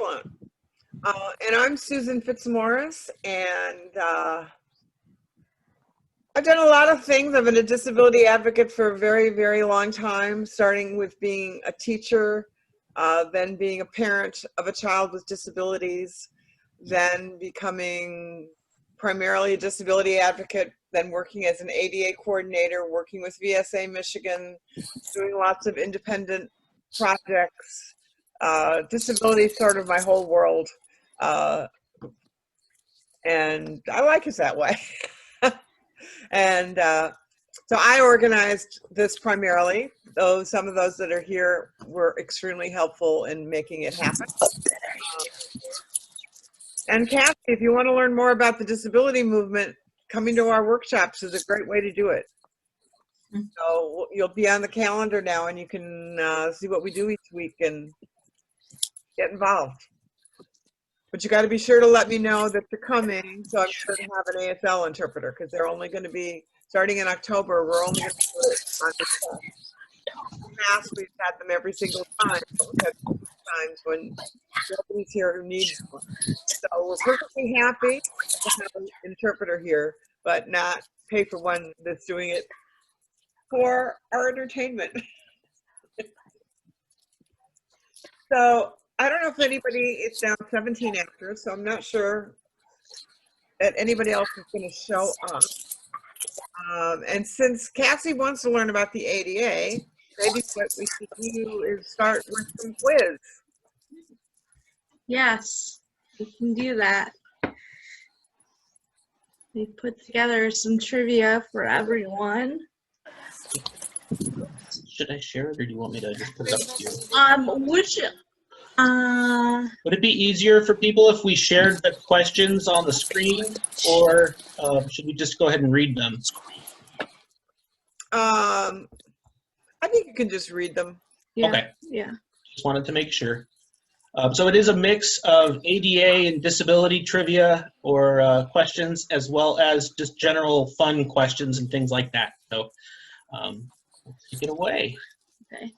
Excellent. And I'm Susan Fitzmaurice, and I've done a lot of things. I've been a disability advocate for a very, very long time, starting with being a teacher, then being a parent of a child with disabilities, then becoming primarily a disability advocate, then working as an ADA coordinator, working with VSA Michigan, doing lots of independent projects. Disability is sort of my whole world. And I like it that way. And so I organized this primarily, though some of those that are here were extremely helpful in making it happen. And Cassie, if you want to learn more about the disability movement, coming to our workshops is a great way to do it. So you'll be on the calendar now, and you can see what we do each week and get involved. But you got to be sure to let me know that you're coming, so I'm sure to have an ASL interpreter, because they're only going to be, starting in October, we're only going to do it on the test. In the past, we've had them every single time, but we've had times when nobody's here who needs one. So we're perfectly happy to have an interpreter here, but not pay for one that's doing it for our entertainment. So I don't know if anybody, it's down 17 actors, so I'm not sure that anybody else is going to show up. And since Cassie wants to learn about the ADA, maybe what we should do is start with some quiz. Yes, we can do that. We put together some trivia for everyone. Should I share it, or do you want me to just put it up to you? Would it be easier for people if we shared the questions on the screen, or should we just go ahead and read them? I think you can just read them. Yeah. Okay. Yeah. Just wanted to make sure. So it is a mix of ADA and disability trivia or questions, as well as just general fun questions and things like that. So let's take it away. Okay.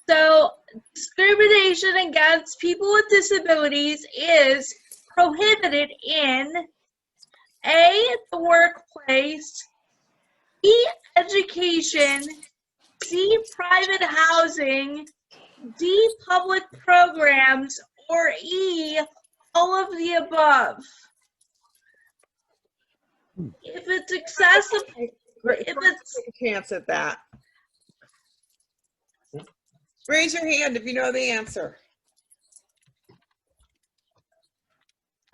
So discrimination against people with disabilities is prohibited in A, the workplace, B, education, C, private housing, D, public programs, or E, all of the above. If it's accessible, if it's take a chance at that. Raise your hand if you know the answer.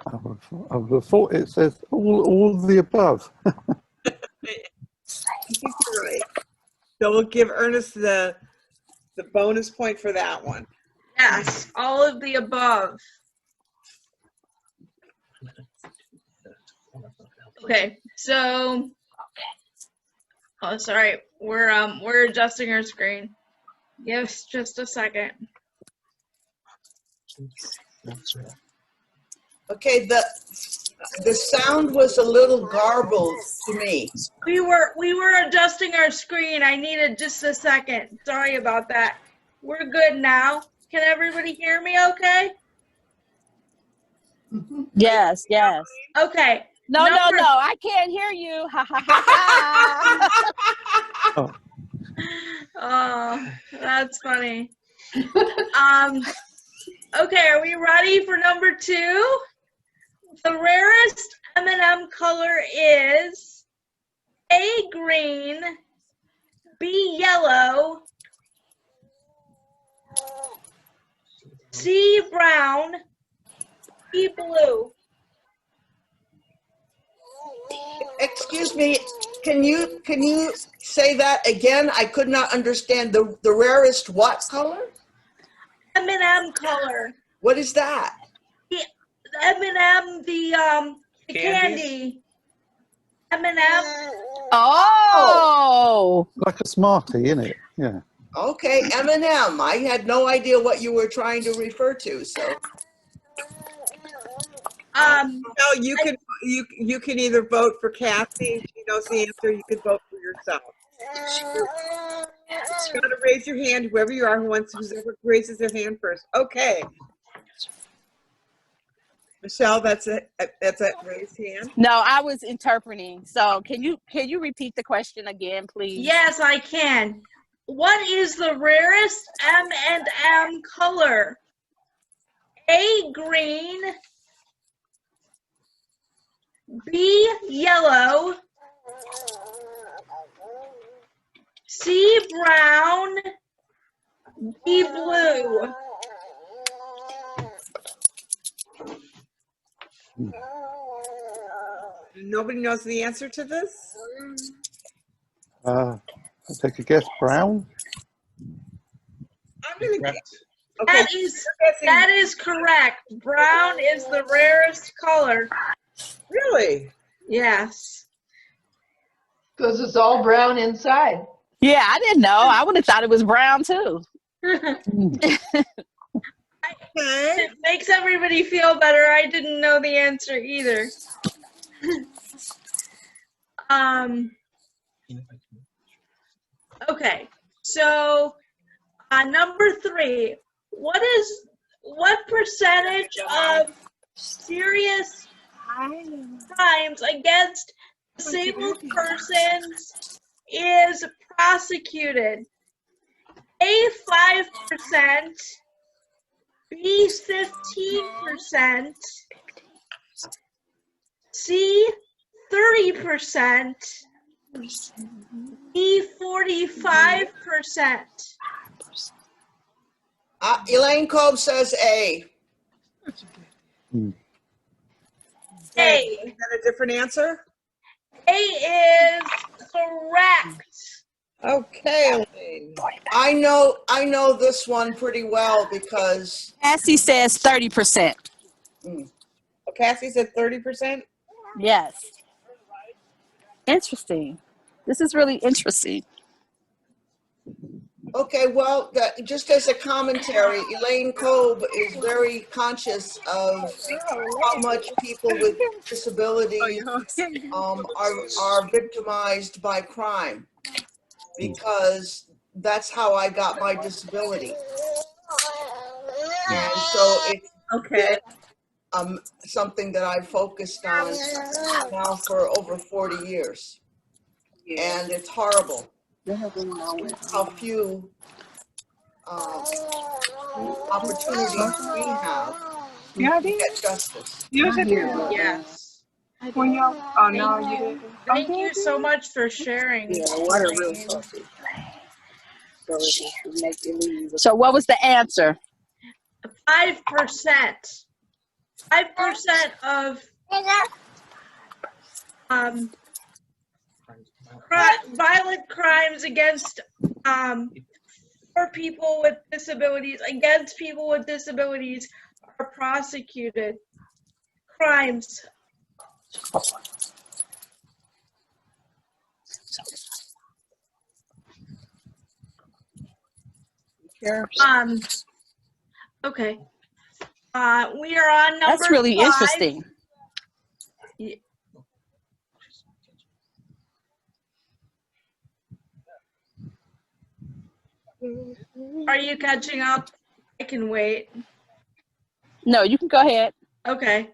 I would have thought it says all of the above. I think you're right. So we'll give Ernest the bonus point for that one. yes, all of the above. Okay, so oh, sorry, we're adjusting our screen. Yes, just a second. Okay, the sound was a little garbled to me. We were adjusting our screen. I needed just a second. Sorry about that. We're good now. Can everybody hear me okay? Yes, yes. Okay. No, no, I can't hear you. Ha ha ha ha. Oh, that's funny. Okay, are we ready for number 2? The rarest M&M color is A, green, B, yellow, C, brown, D, blue. Excuse me, can you say that again? I could not understand. The rarest what color? M&M color. What is that? The M&M, the candy. M&M. Oh. Like a Smartie, isn't it? Yeah. Okay, M&M. I had no idea what you were trying to refer to. So. No, you can either vote for Cassie if she knows the answer. You can vote for yourself. You gotta raise your hand, whoever you are, whoever raises their hand first. Okay. Michelle, that's a raised hand. No, I was interpreting. So can you repeat the question again, please? Yes, I can. What is the rarest M&M color? A, green. B, yellow. C, brown. D, blue. Nobody knows the answer to this? I'll take a guess. Brown. I'm gonna Correct. okay. That is correct. Brown is the rarest color. Really? Yes. Because it's all brown inside. Yeah, I didn't know. I would have thought it was brown too. Okay. It makes everybody feel better. I didn't know the answer either. Okay, so number 3. What percentage of serious crimes against disabled persons is prosecuted? A, 5%. B, 15%. C, 30%. D, 45%. Elaine Kolb says A. A. Is that a different answer? A is correct. Okay, Elaine. I know this one pretty well because Cassie says 30%. Oh, Cassie said 30%? Yes. Interesting. This is really interesting. okay, well, just as a commentary, Elaine Kolb is very conscious of how much people with disabilities are victimized by crime, because that's how I got my disability. And so it's Okay. something that I've focused on now for over 40 years. And it's horrible how few opportunities we have to get justice. Yes. Thank you so much for sharing. Elaine. So what was the answer? 5%. 5% of violent crimes against for people with disabilities, against people with disabilities, are prosecuted. Crimes. Okay. We are on number That's really 5. interesting. Are you catching up? I can wait. No, you can go ahead. Okay.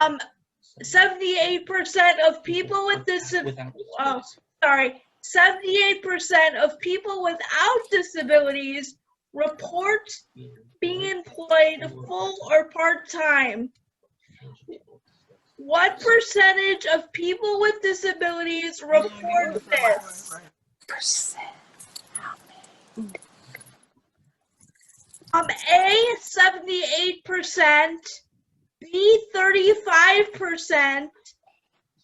78% of people with disabilities. Oh, sorry. 78% of people without disabilities report being employed full or part-time. What percentage of people with disabilities report this? A, 78%, B, 35%,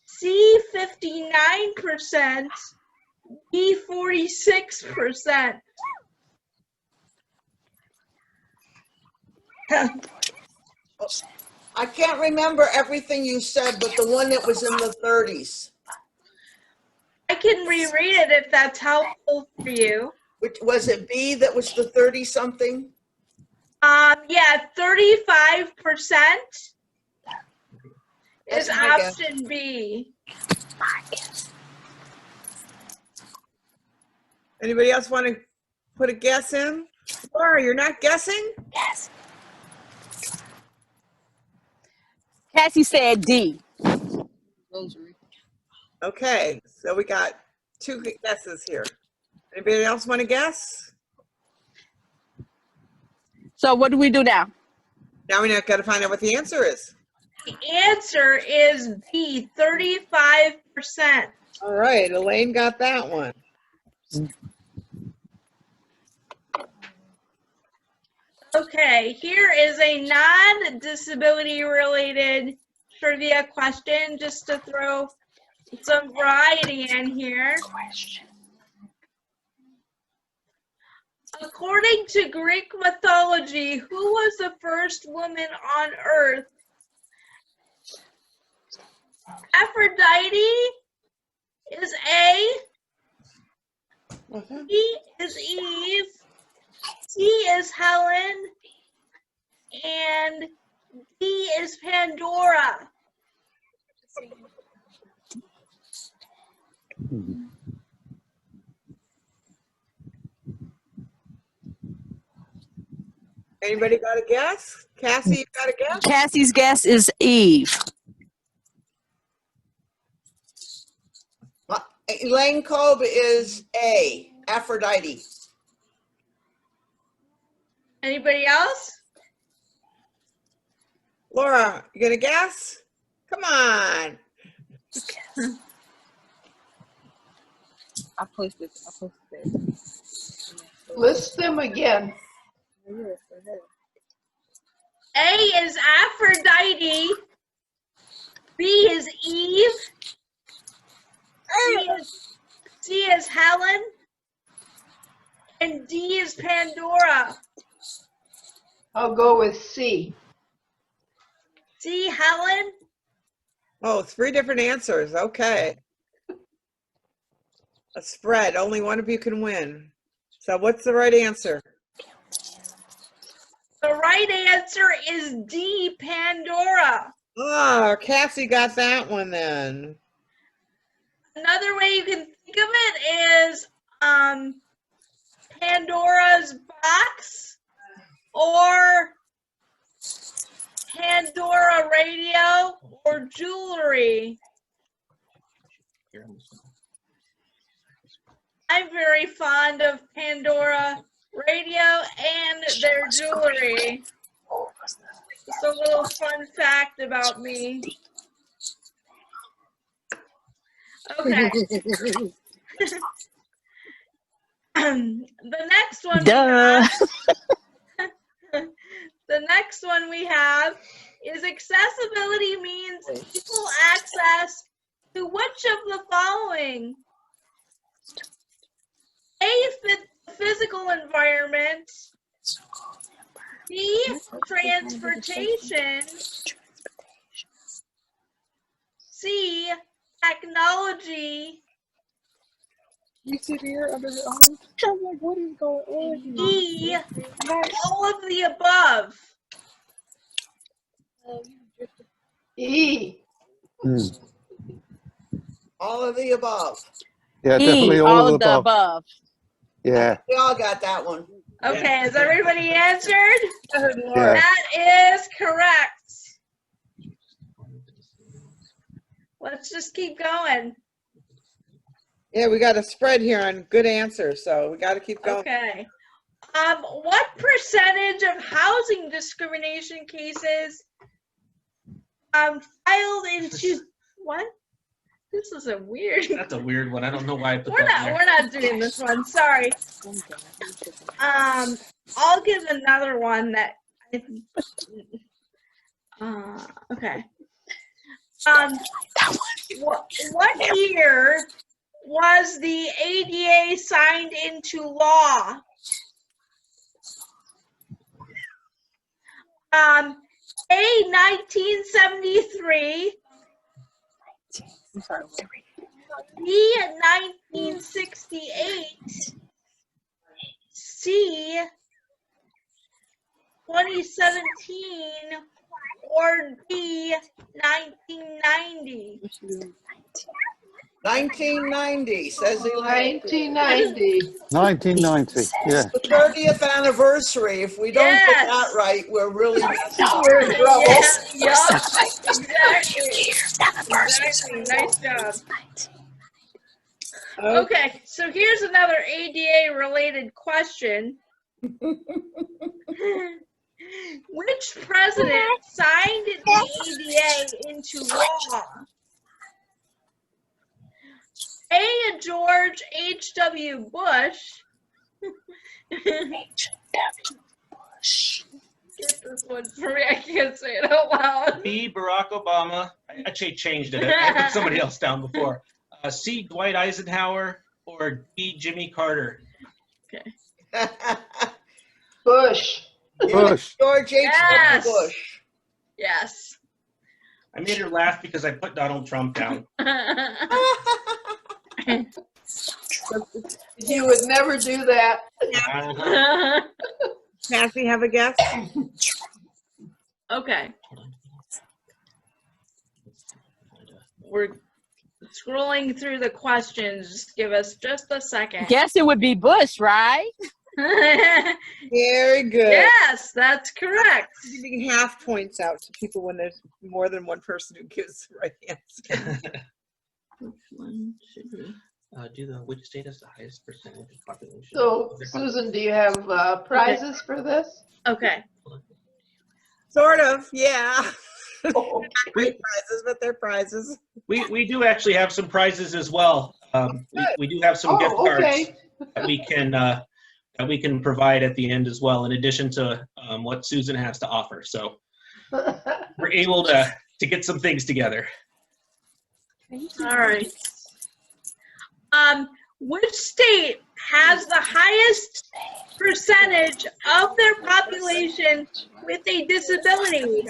C, 59%, D, 46%. I can't remember everything you said, but the one that was in the 30s. I can reread it if that's helpful for you. Which was it B that was the 30 something? Yeah, 35% is That's my guess. option B. Anybody else want to put a guess in? Laura, you're not guessing? Yes. Cassie said D. Okay, so we got 2 guesses here. Anybody else want to guess? So what do we do now? Now we got to find out what the answer is. The answer is B, 35%. All right, Elaine got that one. Okay, here is a non-disability related trivia question just to throw some variety in here. According to Greek mythology, who was the first woman on Earth? Aphrodite is A, B is Eve, C is Helen, and D is Pandora. Anybody got a guess? Cassie, you got a guess? Cassie's guess is Eve. Elaine Kolb is A, Aphrodite. Anybody else? Laura, you gonna guess? Come on. I posted it. List them again. A is Aphrodite, B is Eve, C is Helen, and D is Pandora. I'll go with C. C, Helen? Oh, 3 different answers. Okay. A spread. Only one of you can win. So what's the right answer? The right answer is D, Pandora. Oh, Cassie got that one then. Another way you can think of it is Pandora's box or Pandora radio or jewelry. I'm very fond of Pandora radio and their jewelry. Just a little fun fact about me. Okay. The next one Duh. the next one we have is accessibility means equal access to which of the following? A, physical environment. B, transportation. C, technology. You sit here under the arm. I'm like, what is going on? E, all of the above. E. All of the above. Yeah, E, definitely all all of the above. Yeah. We all got that one. Okay, has everybody answered? Yeah. That is correct. Let's just keep going. Yeah, we got a spread here on good answers, so we got to keep going. Okay. What percentage of housing discrimination cases filed into what? This is a weird. That's a weird one. I don't know why I put We're that in there. not doing this one. Sorry. I'll give another one that. Okay. What year was the ADA signed into law? A, 1973. B, 1968. C, 2017. Or D, 1990. 1990, says Elaine. 1990. 1990. Yeah. The 30th anniversary. If we don't get Yes. that right, we're really messed up. We're in trouble. Yeah, exactly. Exactly. Nice job. Okay, so here's another ADA related question. Which president signed the ADA into law? A. George H.W. Bush. Get this one for me. I can't say it out loud. B. Barack Obama. I actually changed it. I put somebody else down before. C. Dwight Eisenhower, or D. Jimmy Carter. Bush. Bush. George H.W. Yes. Bush. Yes. I made her laugh because I put Donald Trump down. You would never do that. Cassie, have a guess? Okay. We're scrolling through the questions. Just give us just a second. Guess it would be Bush, right? Very good. Yes, that's correct. Giving half points out to people when there's more than one person who gives the right answer. Which one should we? Which state has the highest percentage of population? So, Susan, do you have prizes for this? Okay. Sort of, yeah. Oh, Not great prizes, but they're prizes. We do actually have some prizes as well. We do have some gift cards okay. that we can provide at the end as well, in addition to what Susan has to offer. So we're able to get some things together. All right. Which state has the highest percentage of their population with a disability?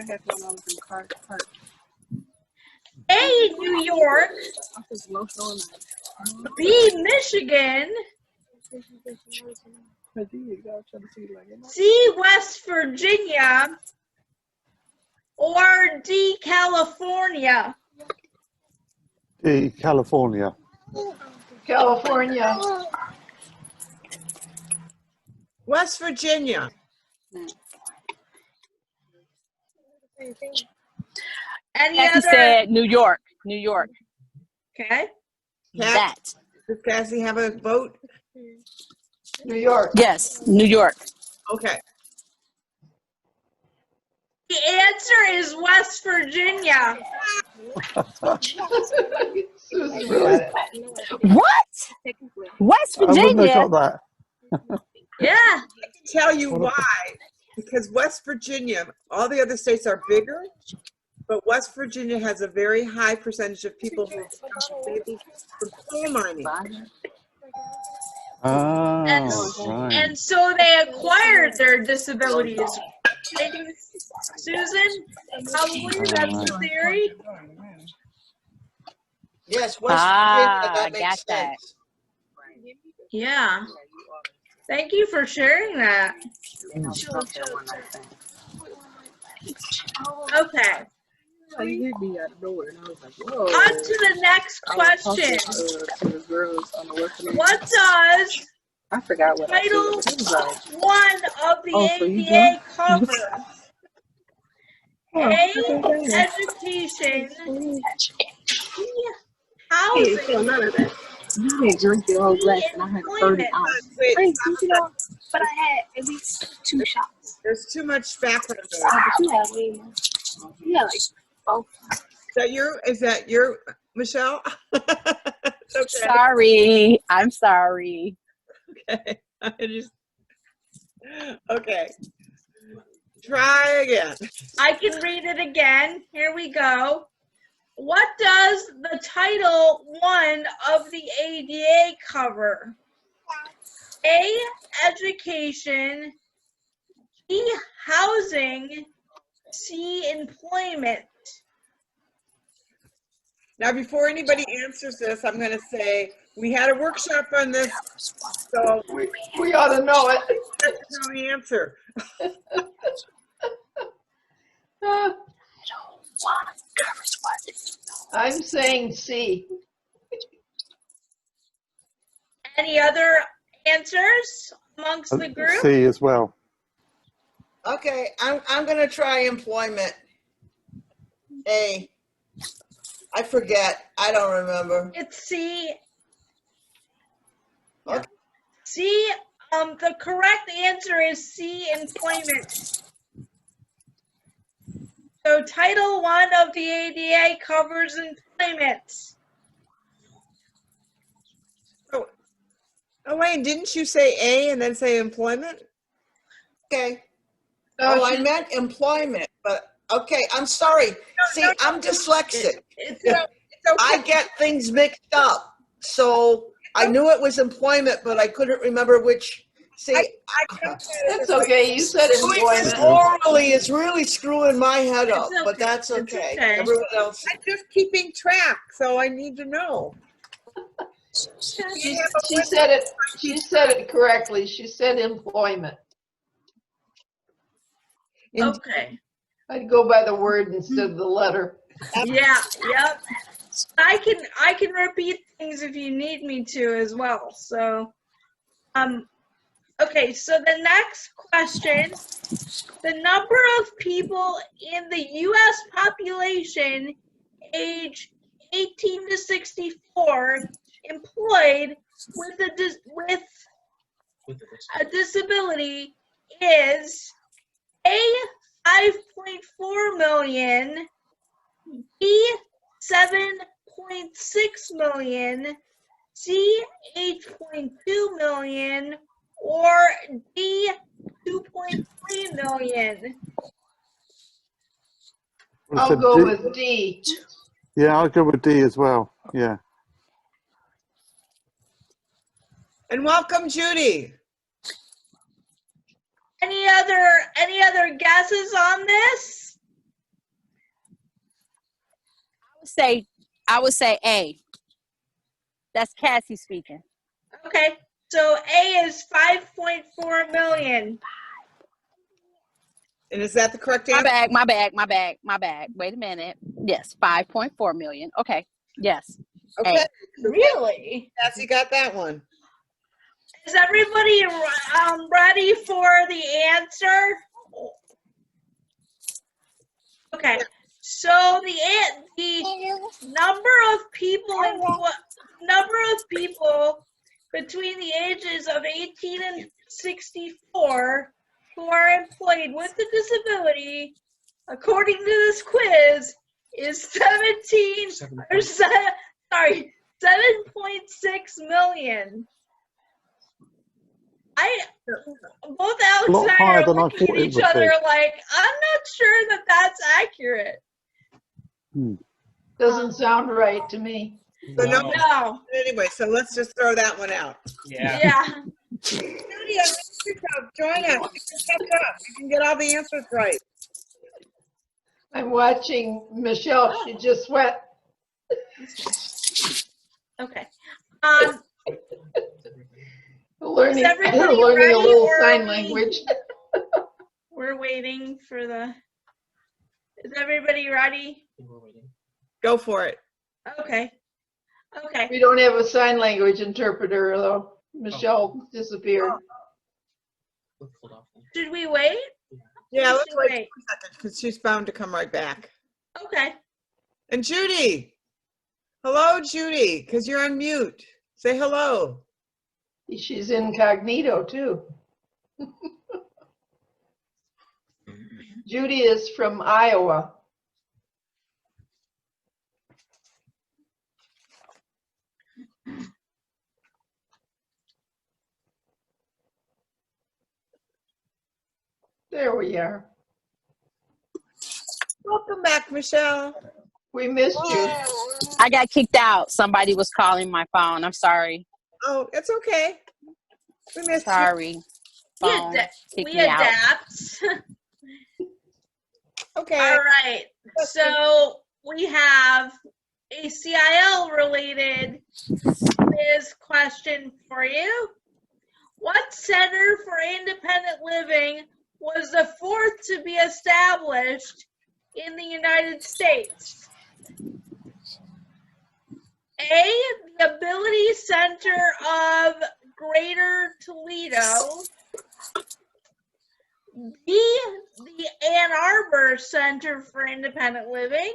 A, New York. B, Michigan. C, West Virginia. Or D, California. D. California. California. West Virginia. Any Cassie other? said New York. New York. Okay. That. Does Cassie have a vote? New York. Yes, New York. Okay. The answer is West Virginia. Susan got it. What? West I wouldn't have Virginia? got that. Yeah. I can tell you why. Because West Virginia, all the other states are bigger, but West Virginia has a very high percentage of people who from coal mining. Oh, right. And so they acquired their disabilities. Right, Susan? Probably that's the theory. Yes, West Ah, Virginia, that got makes that. sense. Yeah. Thank you for sharing that. Okay. On to the next question. What does Title 1 of the ADA cover? A, education. B, housing. You didn't drink your whole glass and I had 30 ounces. Wait, But I had at least 2 shots. there's too much background noise. Oh, but you had way more. You had like 4. Is that your Michelle? It's okay. Sorry. I'm sorry. Okay. Okay. Try again. I can read it again. Here we go. What does the Title 1 of the ADA cover? A, education. B, housing. C, employment. Now, before anybody answers this, I'm going to say we had a workshop on this, so We ought to know it. that's not the answer. I'm saying C. Any other answers amongst the group? C as well. Okay, I'm gonna try employment. A. I forget. I don't remember. It's C. Okay. C, the correct answer is C, employment. So Title I of the ADA covers employment. Oh, Elaine, didn't you say A and then say employment? Okay. No, Oh, I she- meant employment, but okay, I'm sorry. See, I'm dyslexic. It's It's I okay. get things mixed up. So I knew it was employment, but I couldn't remember which. See, I can say that That's okay. You said doing this employment. orally is really screwing my head up, It's but okay. that's It's okay. okay. Everyone else. I'm just keeping track, so I need to know. She said it correctly. She said employment. okay. I'd go by the word instead of the letter. Yeah, yep. I can repeat things if you need me to as well. So, okay, so the next question, the number of people in the US population age 18 to 64 employed with a disability is A, 5.4 million, B, 7.6 million, C, 8.2 million, or D, 2.3 million. I'll go with D. Yeah, I'll go with D as well. Yeah. And welcome, Judy. Any other guesses on this? I would say A. That's Cassie speaking. Okay, so A is 5.4 million. And is that the correct My answer? bad. Wait a minute. Yes, 5.4 million. Okay. Yes. Okay. So Really? Cassie got that one. Is everybody ready for the answer? Okay, so the number of people between the ages of 18 and 64 who are employed with a disability, according to this quiz, is 7.6 million. Both Alex A lot and I higher are than I looking thought at it each would other be. like, I'm not sure that that's accurate. Doesn't sound right to me. So no, No. anyway, so let's just throw that one out. Yeah. Judy, I missed yourself. Join us. You can catch up. You can get all the answers right. I'm watching Michelle. She just went. Okay. Learning everybody a ready, little or sign are we- language. We're waiting for the. Is everybody ready? Go for it. Okay. Okay. We don't have a sign language interpreter though. Michelle disappeared. Should we wait? Yeah, let's Should wait wait. a second because she's bound to come right back. Okay. And Judy. Hello, Judy, because you're on mute. Say hello. She's incognito too. Judy is from Iowa. There we are. Welcome back, Michelle. We missed you. I got kicked out. Somebody was calling my phone. I'm sorry. Oh, it's okay. We missed you. Sorry. We, Phone kicked we me out. adapt. Okay. All right. So we have a CIL related quiz question for you. What Center for Independent Living was the fourth to be established in the United States? A, the Ability Center of Greater Toledo. B, the Ann Arbor Center for Independent Living.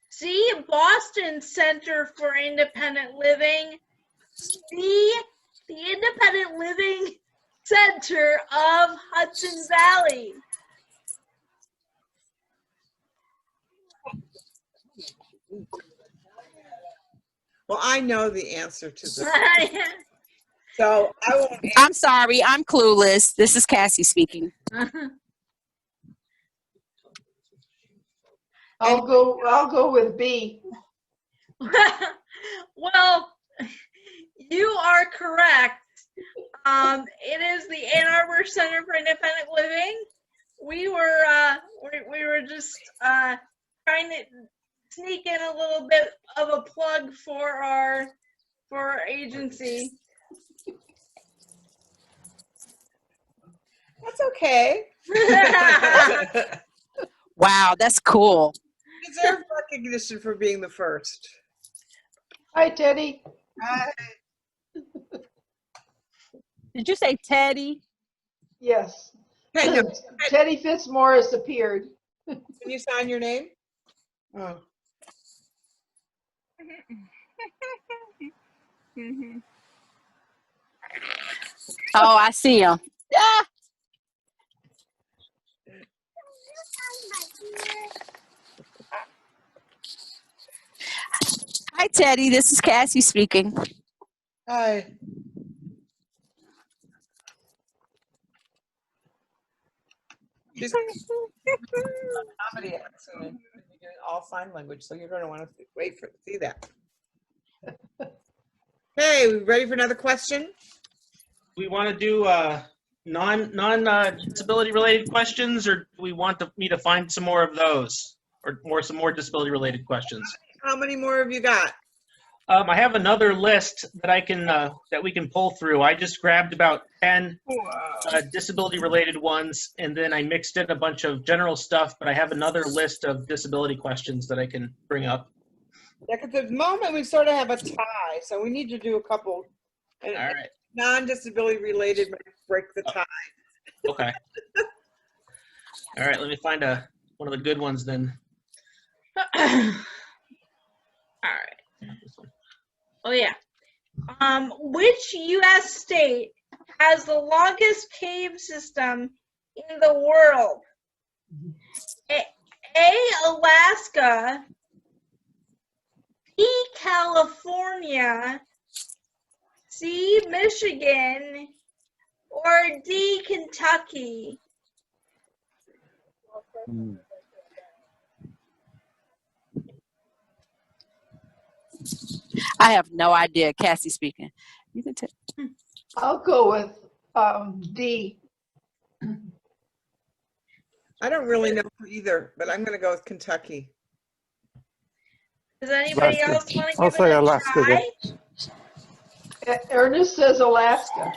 C, Boston Center for Independent Living. D, the Independent Living Center of Hudson Valley. Well, I know the answer to this. So I will. I'm sorry, I'm clueless. This is Cassie speaking. I'll go with B. Well, you are correct. It is the Ann Arbor Center for Independent Living. We were just trying to sneak in a little bit of a plug for our agency. That's okay. Wow, that's cool. Deserve recognition for being the first. Hi, Teddy. Did you say Teddy? Yes. Hey, no, Teddy Fitzmaurice appeared. can you sign your name? Oh. Oh, I see him. Ah! Hi, Teddy. This is Cassie speaking. Hi. She's comedy accent and you're doing all sign language, so you're going to want to wait for see that. Hey, we ready for another question? We want to do non-disability related questions, or do we want me to find some more of those, or some more disability related questions? How many more have you got? I have another list that I can that we can pull through. I just grabbed about 10 disability related ones, and then I mixed in a bunch of general stuff, but I have another list of disability questions that I can bring up. Yeah, because at the moment we sort of have a tie, so we need to do a couple. All right. Non-disability related might break the tie. Okay. All right, let me find one of the good ones then. All right. Oh yeah. Which U.S. state has the longest cave system in the world? A, Alaska. B, California. C, Michigan. Or D, Kentucky. I have no idea. Cassie speaking. You can tell. I'll go with D. I don't really know either, but I'm going to go with Kentucky. Does anybody Alaska. else want to I'll give say it a Alaska try? Ernest says Alaska.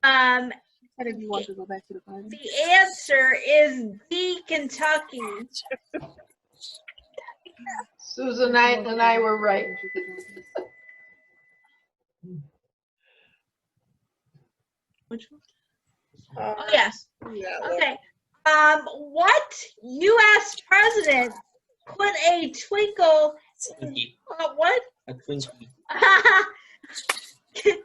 The answer is D, Kentucky. Susan and I were right. Which one? Oh, Oh, yes. yeah, Okay. What U.S. president put a twinkle in, what? A Twinkie. Can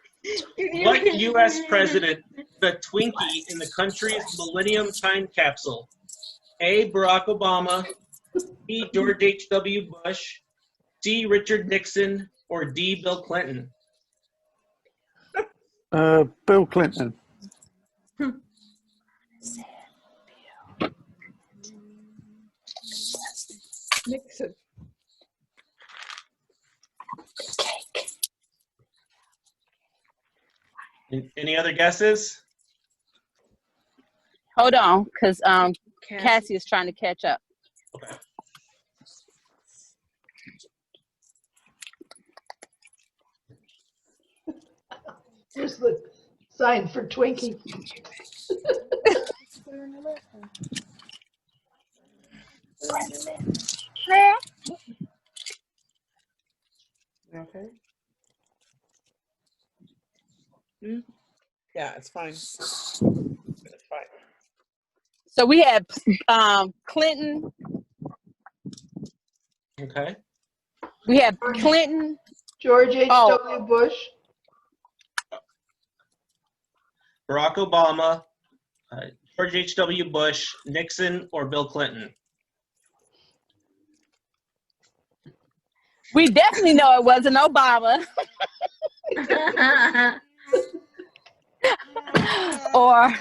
you What U.S. president put a Twinkie in the country's Millennium Time Capsule? A, Barack Obama. B, George H.W. Bush. C, Richard Nixon. Or D, Bill Clinton. Bill Clinton. Nixon. Any other guesses? Hold on, because Cassie is trying to catch up. Okay. Here's the sign for Twinkie. Okay. Yeah, it's fine. It's fine. So we had Clinton. Okay. We have Clinton. George H. Oh. W. Bush. Barack Obama, George H.W. Bush, Nixon, or Bill Clinton? We definitely know it wasn't Obama. Or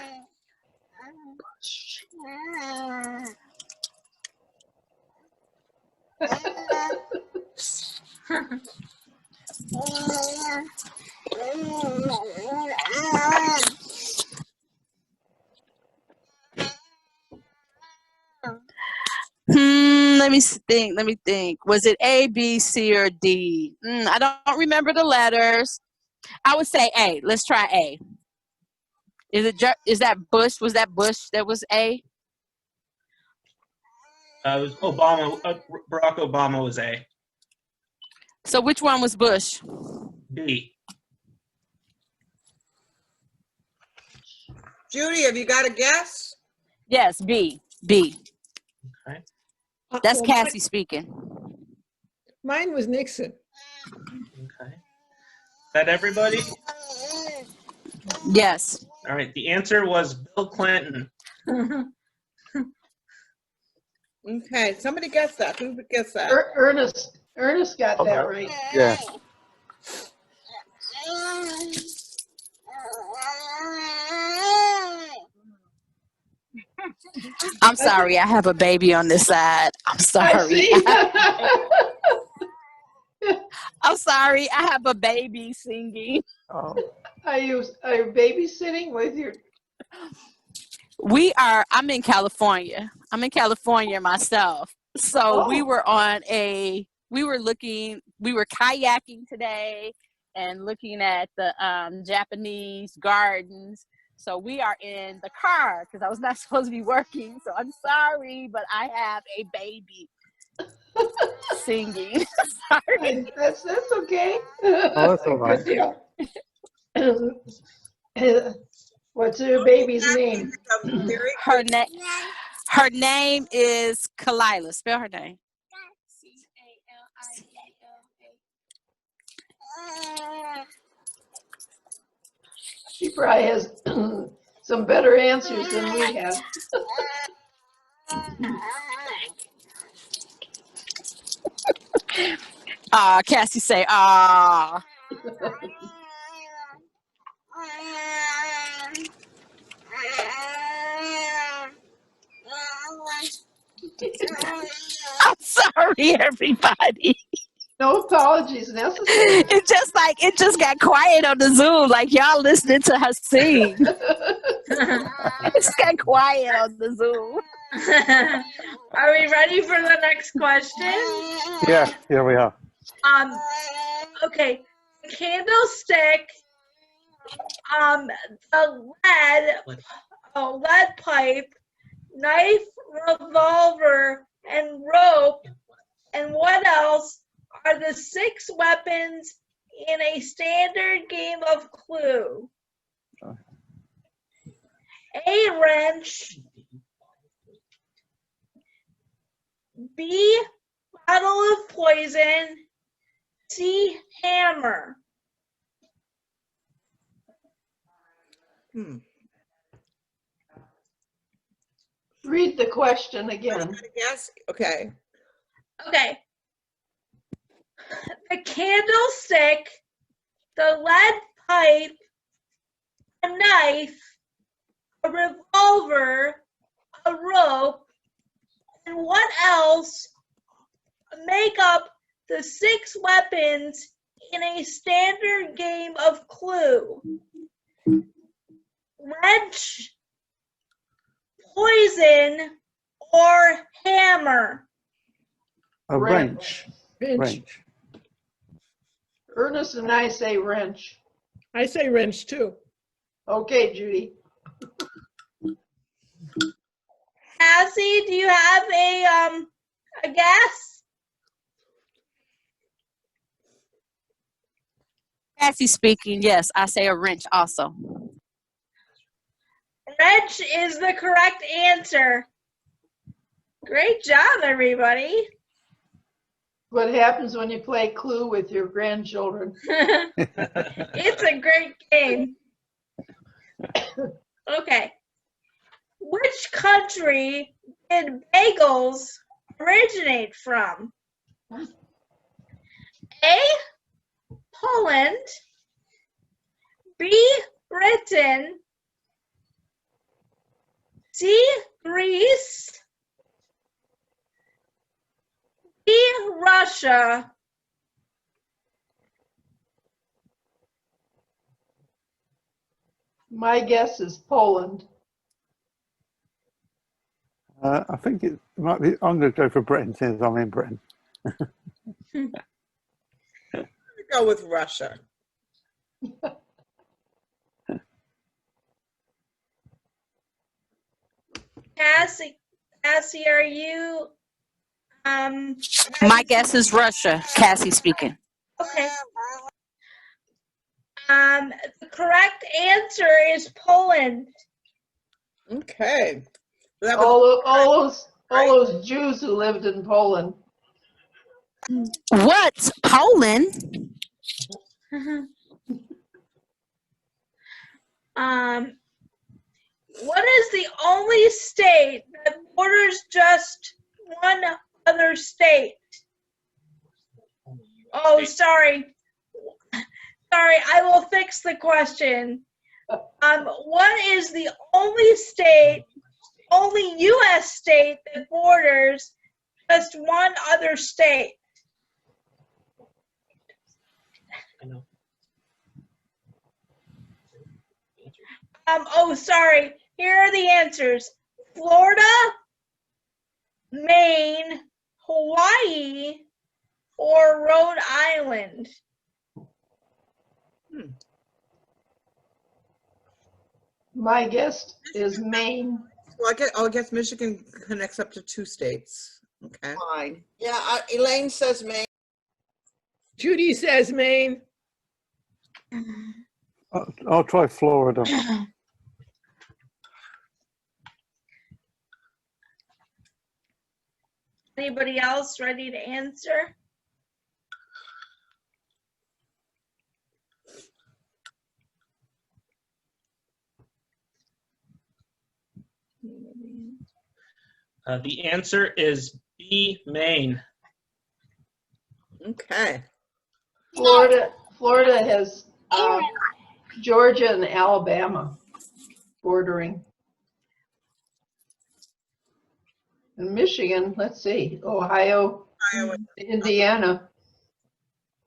let me think. Let me think. Was it A, B, C, or D? I don't remember the letters. I would say A. Let's try A. Is that Bush? Was that Bush that was A? It was Obama. Barack Obama was A. So which one was Bush? B. Judy, have you got a guess? Yes, B. B. Okay. That's Well, Cassie speaking. Mine was Nixon. Okay. Is that everybody? Yes. All right. The answer was Bill Clinton. Okay, somebody guess that. Who would guess that? Ernest got that right. Yeah. I'm sorry. I have a baby on this side. I'm I sorry. see. I'm sorry. I have a baby singing. Oh, Are you babysitting with your? I'm in California. I'm in California myself. So we Oh. were we were kayaking today and looking at the Japanese gardens. So we are in the car because I was not supposed to be working. So I'm sorry, but I have a baby singing. Sorry. That's okay. Oh, that's all right. Good deal. What's your baby's name? Very Her name is Kalila. Spell her name. She probably has some better answers than we have. Cassie say, ah. I'm sorry, everybody. No apologies necessary. It just got quiet on the Zoom, like y'all listening to her sing. It just got quiet on the Zoom. Are we ready for the next question? Yeah, here we are. Okay. Candlestick, the lead pipe, knife, revolver, and rope, and what else are the 6 weapons in a standard game of Clue? A, wrench. B, bottle of poison. C, hammer. Read the question again. Yes. Okay. Okay. The candlestick, the lead pipe, a knife, a revolver, a rope, and what else make up the 6 weapons in a standard game of Clue? Wrench, poison, or hammer? A Wrench. wrench. Ernest and I say wrench. I say wrench too. Okay, Judy. Cassie, do you have A guess? Cassie speaking. Yes, I say a wrench also. Wrench is the correct answer. Great job, everybody. What happens when you play Clue with your grandchildren? It's a great game. Okay. Which country did bagels originate from? A, Poland. B, Britain. C, Greece. D, Russia. My guess is Poland. I think it might be. I'm going to go for Britain since I'm in Britain. Go with Russia. Cassie, are you My guess is Russia. Cassie speaking. okay? The correct answer is Poland. Okay. That was All those Jews who lived in Poland. What? Poland? What is the only state that borders just one other state? Oh, sorry. Sorry, I will fix the question. What is the only U.S. state that borders just one other state? I know. Oh, sorry. Here are the answers. Florida, Maine, Hawaii, or Rhode Island. My guess is Maine. Well, I guess Michigan connects up to 2 states. Okay. Fine. Yeah, Elaine says Maine. Judy says Maine. I'll try Florida. Anybody else ready to answer? The answer is B, Maine. Okay. Florida has Georgia and Alabama bordering. And Michigan, let's see, Ohio, Indiana.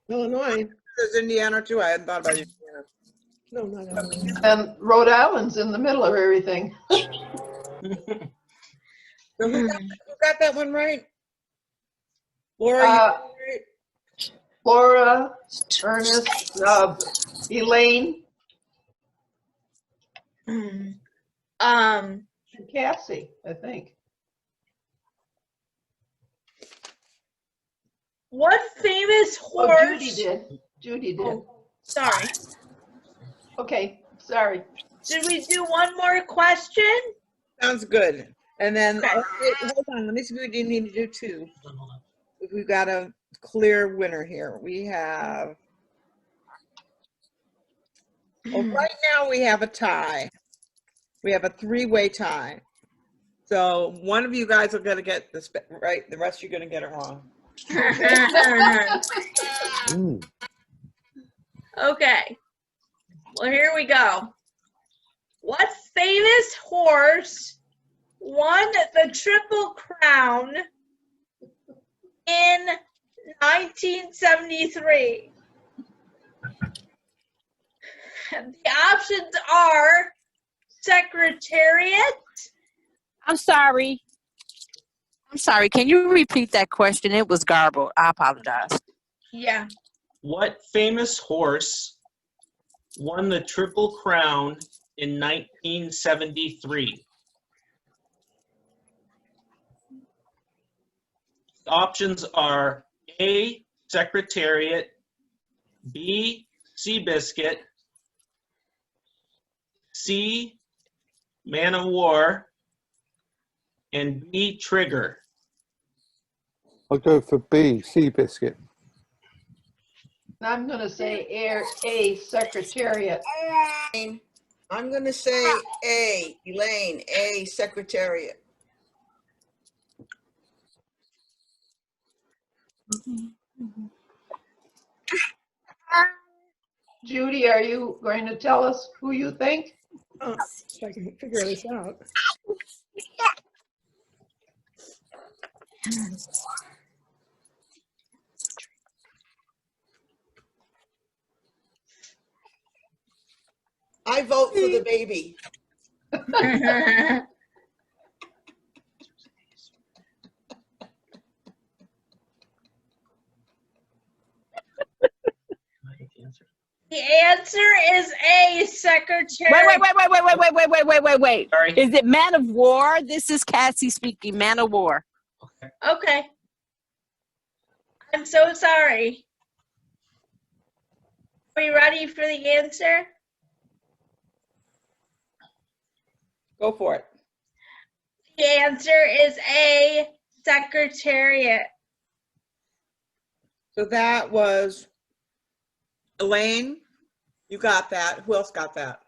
Illinois. There's Indiana too. I hadn't thought about Indiana. No, not Illinois. And Rhode Island's in the middle of everything. So who got that one right? Laura, you got it right? Laura, Ernest, Elaine, and Cassie, I think. What famous Oh, horse? Judy did. Oh, sorry. Okay, sorry. Did we do one more question? Sounds good. And then, Okay. hold on, let me see if we do need to do 2. If we've got a clear winner here. We have, well, right now we have a tie. We have a 3-way tie. So one of you guys are gonna get this right, the rest you're gonna get it wrong. Okay. Well, here we go. What famous horse won the Triple Crown in 1973? The options are Secretariat. I'm sorry. Can you repeat that question? It was garbled. I apologize. Yeah. What famous horse won the Triple Crown in 1973? The options are A, Secretariat, B, Seabiscuit, C, Man of War, and B, Trigger. I'll go for B, Seabiscuit. I'm gonna say A, Secretariat. I'm gonna say A, Elaine, A, Secretariat. Judy, are you going to tell us who you think? Oh, if I can figure this out. I vote for the baby. The answer is A, Secretary. Wait. Sorry. Is it Man of War? This is Cassie speaking. Man of War. Okay. I'm so sorry. Are you ready for the answer? Go for it. The answer is A, Secretariat. So that was Elaine. You got that. Who else got that?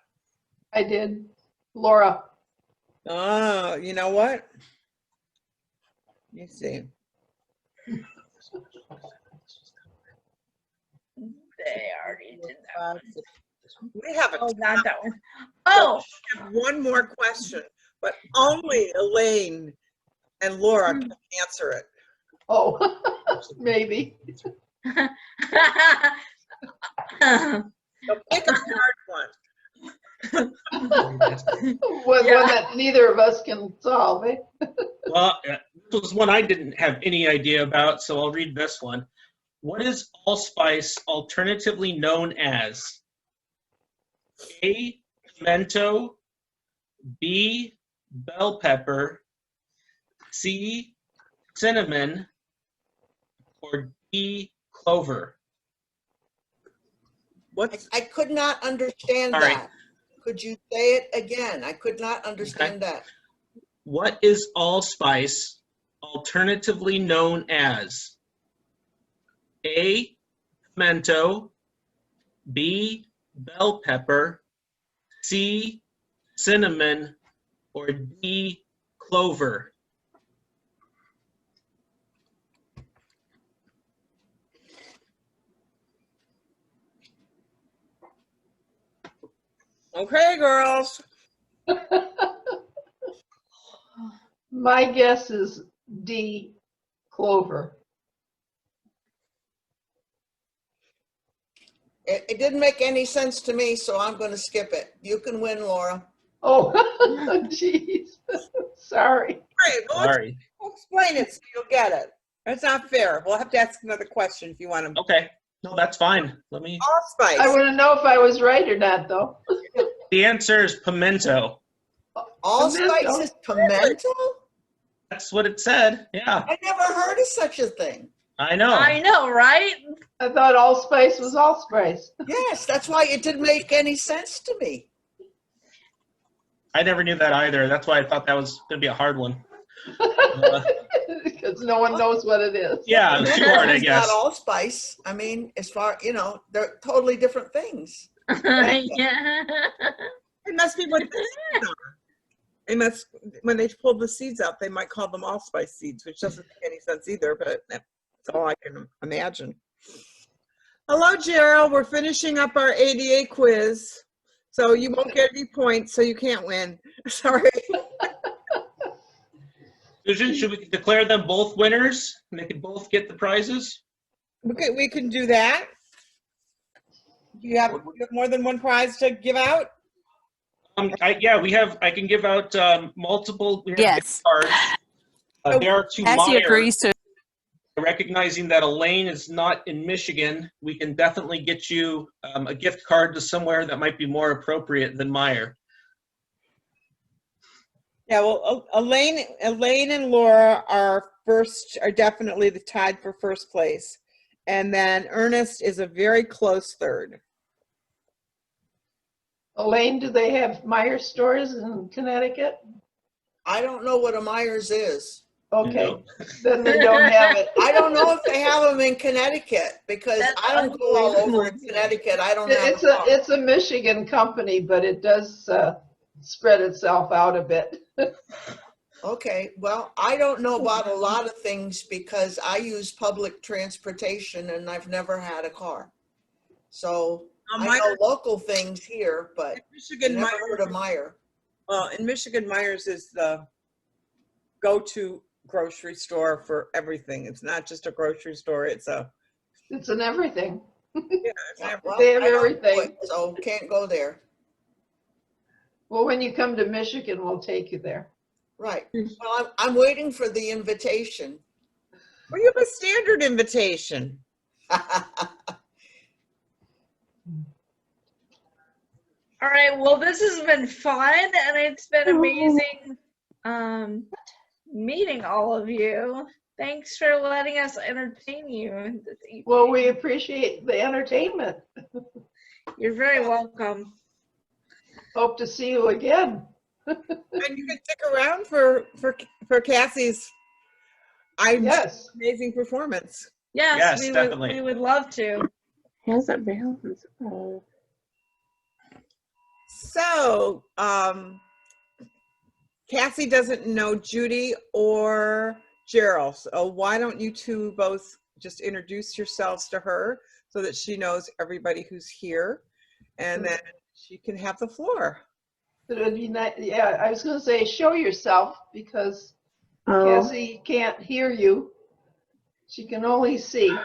I did. Laura. Oh, you know what? Let me see. They already did that. We have a Oh, not that one. Oh, I have one more question, but only Elaine and Laura can answer it. Oh, maybe. So pick a hard one. One that neither of us can solve, eh? Well, this was one I didn't have any idea about, so I'll read this one. What is allspice alternatively known as? A, pimento, B, bell pepper, C, cinnamon, or D, clover? What's I could not understand All right. that. Could you say it again? I could not understand that. What is allspice alternatively known as? A, pimento, B, bell pepper, C, cinnamon, or D, clover? okay, girls? My guess is D, clover. It didn't make any sense to me, so I'm going to skip it. You can win, Laura. Oh, jeez. Sorry. All right, well, Sorry. we'll explain it so you'll get it. That's not fair. We'll have to ask another question if you want to. Okay. No, that's fine. Let me. Allspice. I want to know if I was right or not, though. The answer is pimento. Allspice is pimento? That's what it said. Yeah, I never heard of such a thing. I know. I know, right? I thought allspice was allspice. Yes, that's why it didn't make any sense to me. I never knew that either. That's why I thought that was going to be a hard one. Because no one knows what it is. Yeah, it was too hard, I It's guess. not allspice. I mean, as far, they're totally different things. Yeah. It must be what the seeds are. They must, when they pull the seeds out, they might call them allspice seeds, which doesn't make any sense either, but that's all I can imagine. Hello, Gerald. We're finishing up our ADA quiz. So you won't get any points, so you can't win. Sorry. Susan, should we declare them both winners? And they can both get the prizes? We can do that. Do you have more than one prize to give out? Yeah, I can give out multiple. We have Yes. gift cards. There are two Cassie Meyer. agrees to. Recognizing that Elaine is not in Michigan, we can definitely get you a gift card to somewhere that might be more appropriate than Meyer. Yeah, well, Elaine and Laura are definitely the tied for first place. And then Ernest is a very close third. Elaine, do they have Meyer stores in Connecticut? I don't know what a Myers is. Okay, then they don't have it. I don't know if they have them in Connecticut because That's I don't go all over in unbelievable. Connecticut. I don't have It's a a car. it's a Michigan company, but it does spread itself out a bit. Okay, well, I don't know about a lot of things because I use public transportation and I've never had a car. So I know local things here, but I Michigan, never Myers, heard of Meyer. well, in Michigan, Myers is the go-to grocery store for everything. It's not just a grocery store. It's An everything. it's Well, They have I don't know everything. it, so can't go there. Well, when you come to Michigan, we'll take you there. Right. Well, I'm waiting for the invitation. well, you have a standard invitation. All right, well, this has been fun, and it's been amazing meeting all of you. Thanks for letting us entertain you this evening. Well, we appreciate the entertainment. You're very welcome. Hope to see you again. And you can stick around for Cassie's Yes. amazing performance. Yes, definitely. we would love to. How's it balance? So, Cassie doesn't know Judy or Gerald, so why don't you two both just introduce yourselves to her so that she knows everybody who's here, and then she can have the floor. It would be nice. Yeah, I was going to say show yourself because Oh, Cassie can't hear you. She can only see.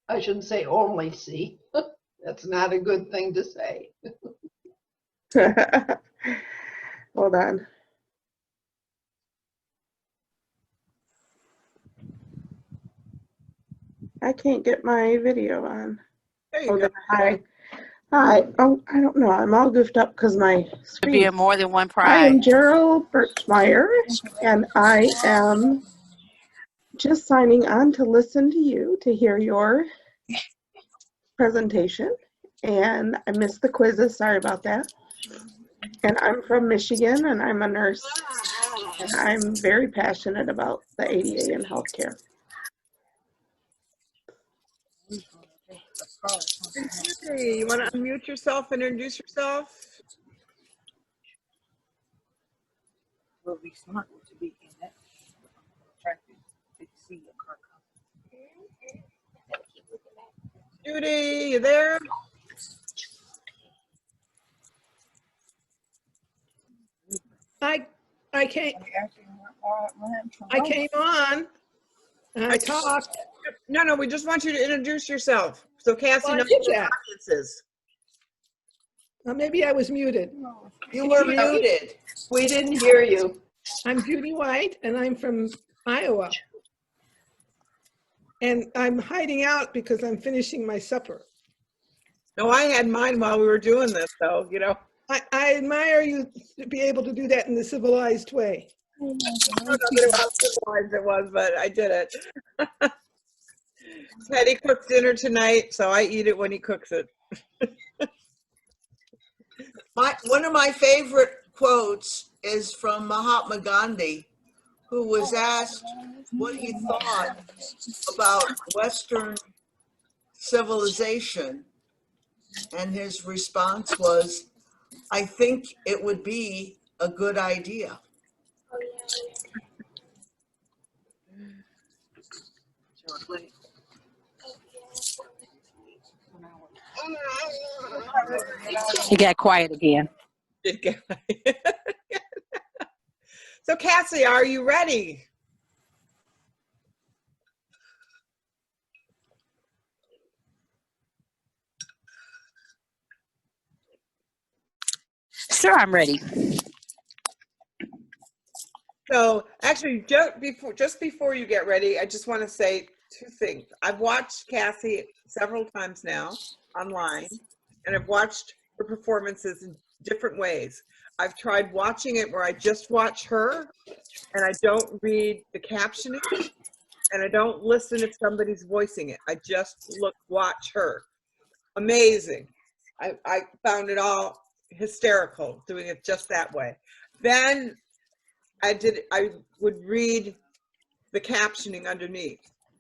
I shouldn't say only see. That's not a good thing to say. hold on. I can't get my video on. There you go. There, hi. Hi. Oh, I don't know. I'm all goofed up because my To be screen. in more than one I pride. am Gerald Birchmeyer, and I am just signing on to listen to you, to hear your presentation. And I missed the quizzes. Sorry about that. And I'm from Michigan, and I'm a nurse. And I'm very passionate about the ADA and healthcare. Hey, you want to unmute yourself and introduce yourself? Will be smart to be in that attractive to see your car come. Judy, you there? I came on and I talked. No, we just want you to introduce yourself. So Cassie Well, I knows did who the that. audience is. Maybe I was muted. You were muted. We didn't hear you. I'm Judy White and I'm from Iowa. And I'm hiding out because I'm finishing my supper. No, I had mine while we were doing this, so, you know. I admire you to be able to do that in the civilized way. I don't know how civilized it was, but I did it. Teddy cooks dinner tonight, so I eat it when he cooks it. One of my favorite quotes is from Mahatma Gandhi, who was asked what he thought about Western civilization. And his response was, I think it would be a good idea. He got quiet again. So Cassie, are you ready? Sure, I'm ready. So actually, just before you get ready, I just want to say two things. I've watched Cassie several times now online, and I've watched her performances in different ways. I've tried watching it where I just watch her and I don't read the captioning and I don't listen if somebody's voicing it. I just watch her. Amazing. I found it all hysterical doing it just that way. Then I would read the captioning underneath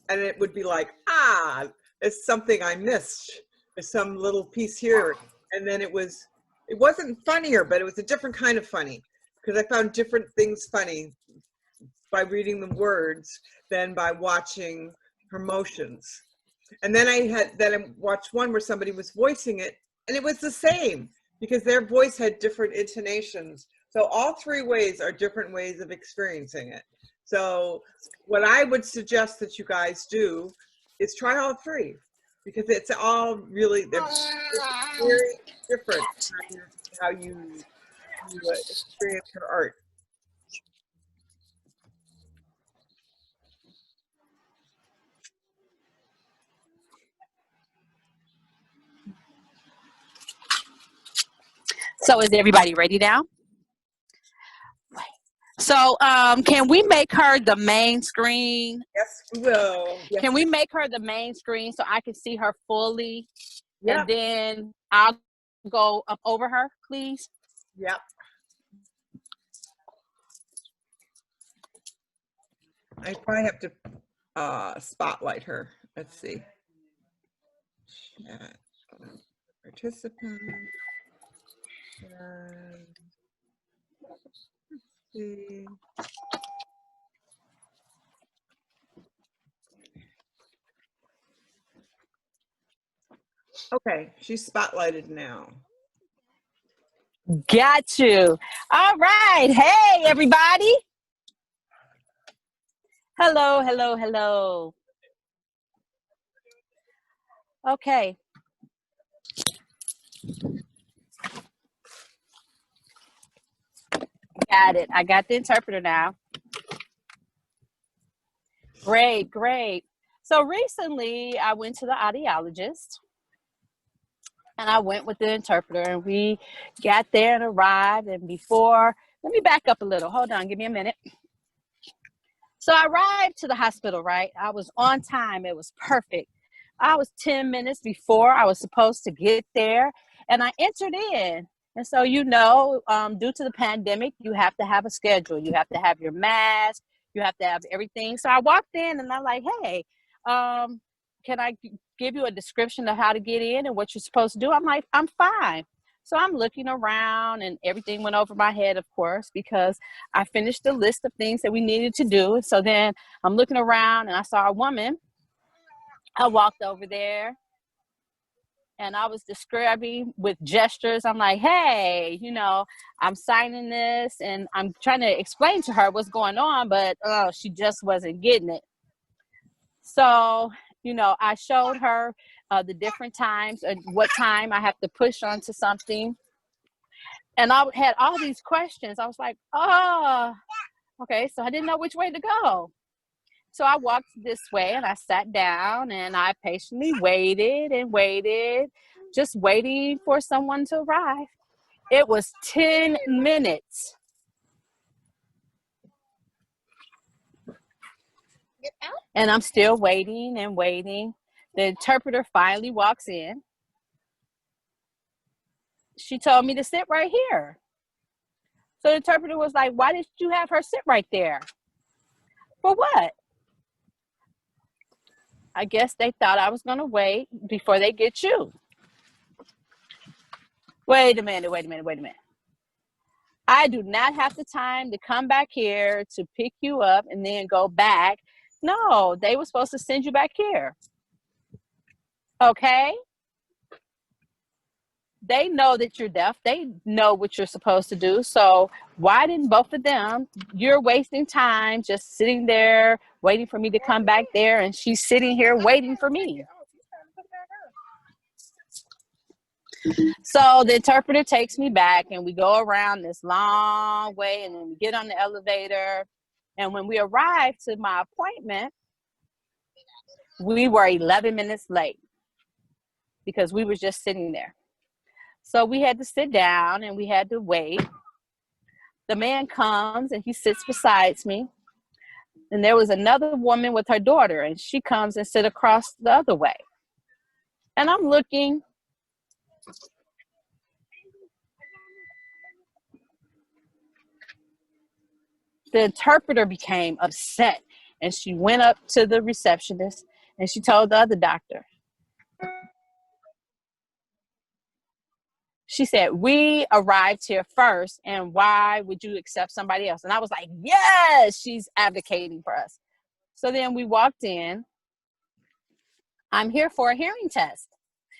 and it would be like, it's something I missed. There's some little piece here. And then it wasn't funnier, but it was a different kind of funny because I found different things funny by reading the words than by watching her motions. And then I watched one where somebody was voicing it and it was the same because their voice had different intonations. So all three ways are different ways of experiencing it. So what I would suggest that you guys do is try all three because it's all really, they're very different how you experience her art. So is everybody ready now? So can we make her the main screen? Yes, we will. Yes. Can we make her the main screen so I can see her fully? Yep. And then I'll go up over her, please. Yep. I probably have to spotlight her. Let's see. Chat. Participant. Let's see. Okay, she's spotlighted now. Got you. All right. Hey, everybody. Hello, hello, hello. Okay. Got it. I got the interpreter now. Great, great. So recently I went to the audiologist and I went with the interpreter and we got there and arrived. And before, let me back up a little. Hold on, give me a minute. So I arrived to the hospital, right? I was on time. It was perfect. I was 10 minutes before I was supposed to get there and I entered in. And so, you know, due to the pandemic, you have to have a schedule. You have to have your mask. You have to have everything. So I walked in and I'm like, hey, can I give you a description of how to get in and what you're supposed to do? I'm like, I'm fine. So I'm looking around and everything went over my head, of course, because I finished the list of things that we needed to do. So then I'm looking around and I saw a woman. I walked over there and I was describing with gestures. I'm like, hey, you know, I'm signing this and I'm trying to explain to her what's going on, but she just wasn't getting it. So, you know, I showed her the different times and what time I have to push onto something. And I had all these questions. I was like, oh, okay. So I didn't know which way to go. So I walked this way and I sat down and I patiently waited and waited, just waiting for someone to arrive. It was 10 minutes. And I'm still waiting and waiting. The interpreter finally walks in. She told me to sit right here. So the interpreter was like, why did you have her sit right there? For what? I guess they thought I was going to wait before they get you. Wait a minute. I do not have the time to come back here to pick you up and then go back. No, they were supposed to send you back here. Okay? They know that you're deaf. They know what you're supposed to do. So why didn't both of them? You're wasting time just sitting there waiting for me to come back there, and she's sitting here waiting for me. So the interpreter takes me back, and we go around this long way, and then we get on the elevator. And when we arrived to my appointment, we were 11 minutes late because we were just sitting there. So we had to sit down and we had to wait. The man comes and he sits beside me. And there was another woman with her daughter, and she comes and sit across the other way. And I'm looking. The interpreter became upset, and she went up to the receptionist and she told the other doctor. She said, we arrived here first, and why would you accept somebody else? And I was like, yes, she's advocating for us. So then we walked in. I'm here for a hearing test.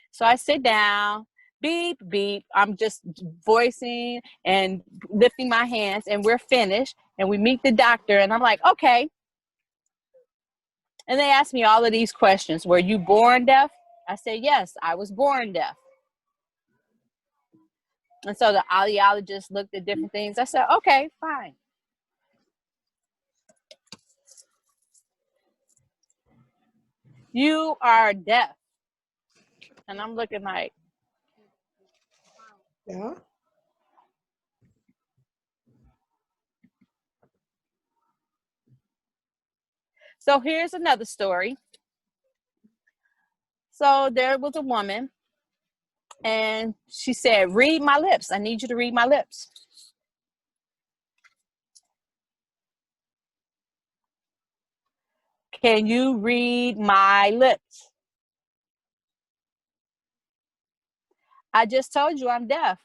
So I sit down, beep, beep. I'm just voicing and lifting my hands, and we're finished. And we meet the doctor, and I'm like, okay. And they asked me all of these questions. Were you born deaf? I said, yes, I was born deaf. And so the audiologist looked at different things. I said, okay, fine. You are deaf. And I'm looking like, Yeah. so here's another story. So there was a woman, and she said, read my lips. I need you to read my lips. Can you read my lips? I just told you I'm deaf.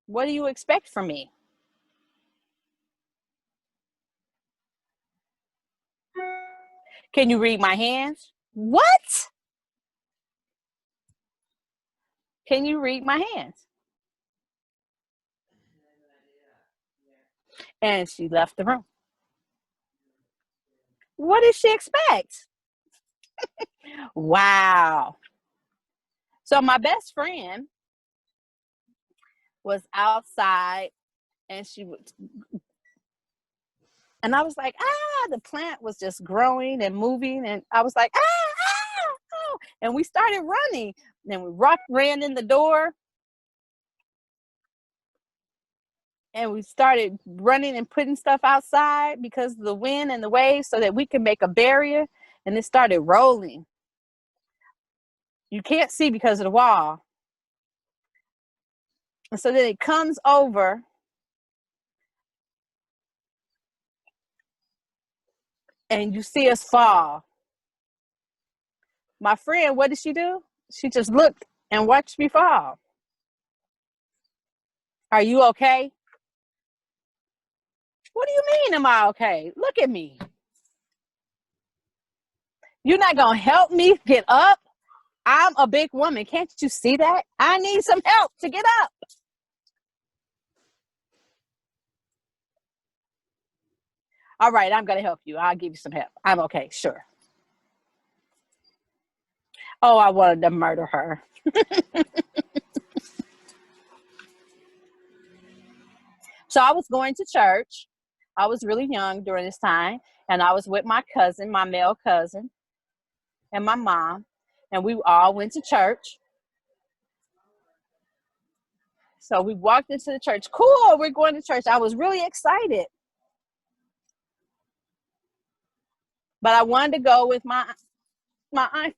What do you expect from me? Can you read my hands? What? Can you read my hands? And she left the room. What did she expect? Wow. So my best friend was outside, and and I was like, the plant was just growing and moving. And I was like, oh. And we started running. And we ran in the door. And we started running and putting stuff outside because of the wind and the waves so that we could make a barrier. And it started rolling. You can't see because of the wall. And so then it comes over. And you see us fall. My friend, what did she do? She just looked and watched me fall. Are you okay? What do you mean, am I okay? Look at me. You're not going to help me get up? I'm a big woman. Can't you see that? I need some help to get up. All right, I'm going to help you. I'll give you some help. I'm okay, sure. Oh, I wanted to murder her. So I was going to church. I was really young during this time, and I was with my cousin, my male cousin, and my mom, and we all went to church. So we walked into the church. Cool, we're going to church. I was really excited. But I wanted to go with my aunt.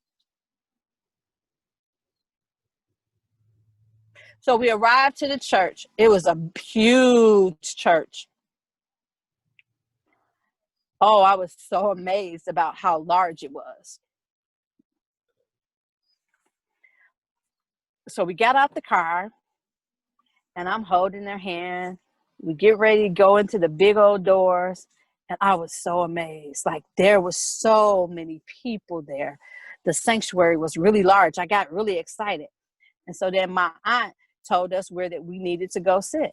So we arrived to the church. It was a huge church. Oh, I was so amazed about how large it was. So we got out the car, and I'm holding their hand. We get ready to go into the big old doors, and I was so amazed. Like, there was so many people there. The sanctuary was really large. I got really excited. And so then my aunt told us where that we needed to go sit.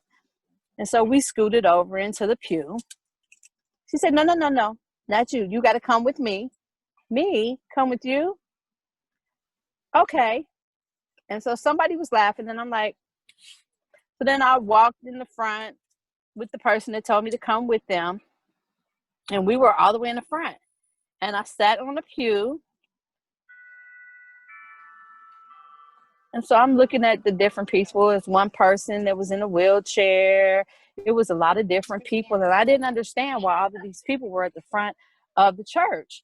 And so we scooted over into the pew. She said, no, not you. You got to come with me. Me? Come with you? Okay. And so somebody was laughing, and I'm like, so then I walked in the front with the person that told me to come with them. And we were all the way in the front. And I sat on the pew. And so I'm looking at the different people. It's one person that was in a wheelchair. It was a lot of different people. And I didn't understand why all of these people were at the front of the church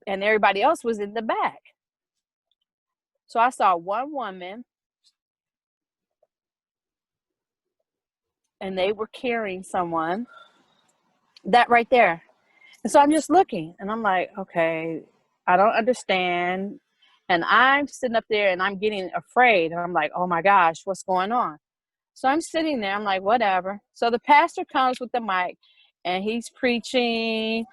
and everybody else was in the back. So I saw one woman and they were carrying someone, that right there. And so I'm just looking and I'm like, okay, I don't understand. And I'm sitting up there and I'm getting afraid. And I'm like, oh my gosh, what's going on? So I'm sitting there. I'm like, whatever. So the pastor comes with the mic and he's preaching.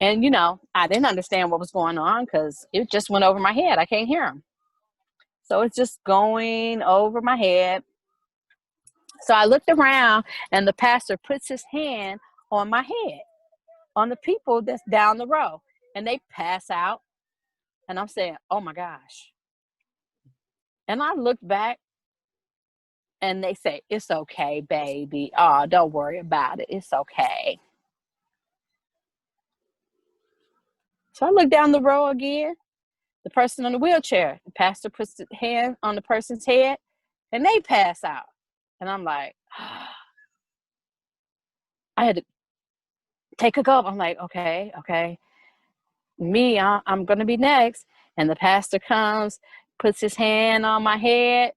And, you know, I didn't understand what was going on because it just went over my head. I can't hear him. So it's just going over my head. So I looked around and the pastor puts his hand on my head, on the people that's down the row. And they pass out. And I'm saying, oh my gosh. And I looked back and they say, it's okay, baby. Oh, don't worry about it. It's okay. So I look down the row again. The person on the wheelchair, the pastor puts his hand on the person's head and they pass out. And I'm like, I had to take a gulp. I'm like, okay. Me, I'm going to be next. And the pastor comes, puts his hand on my head.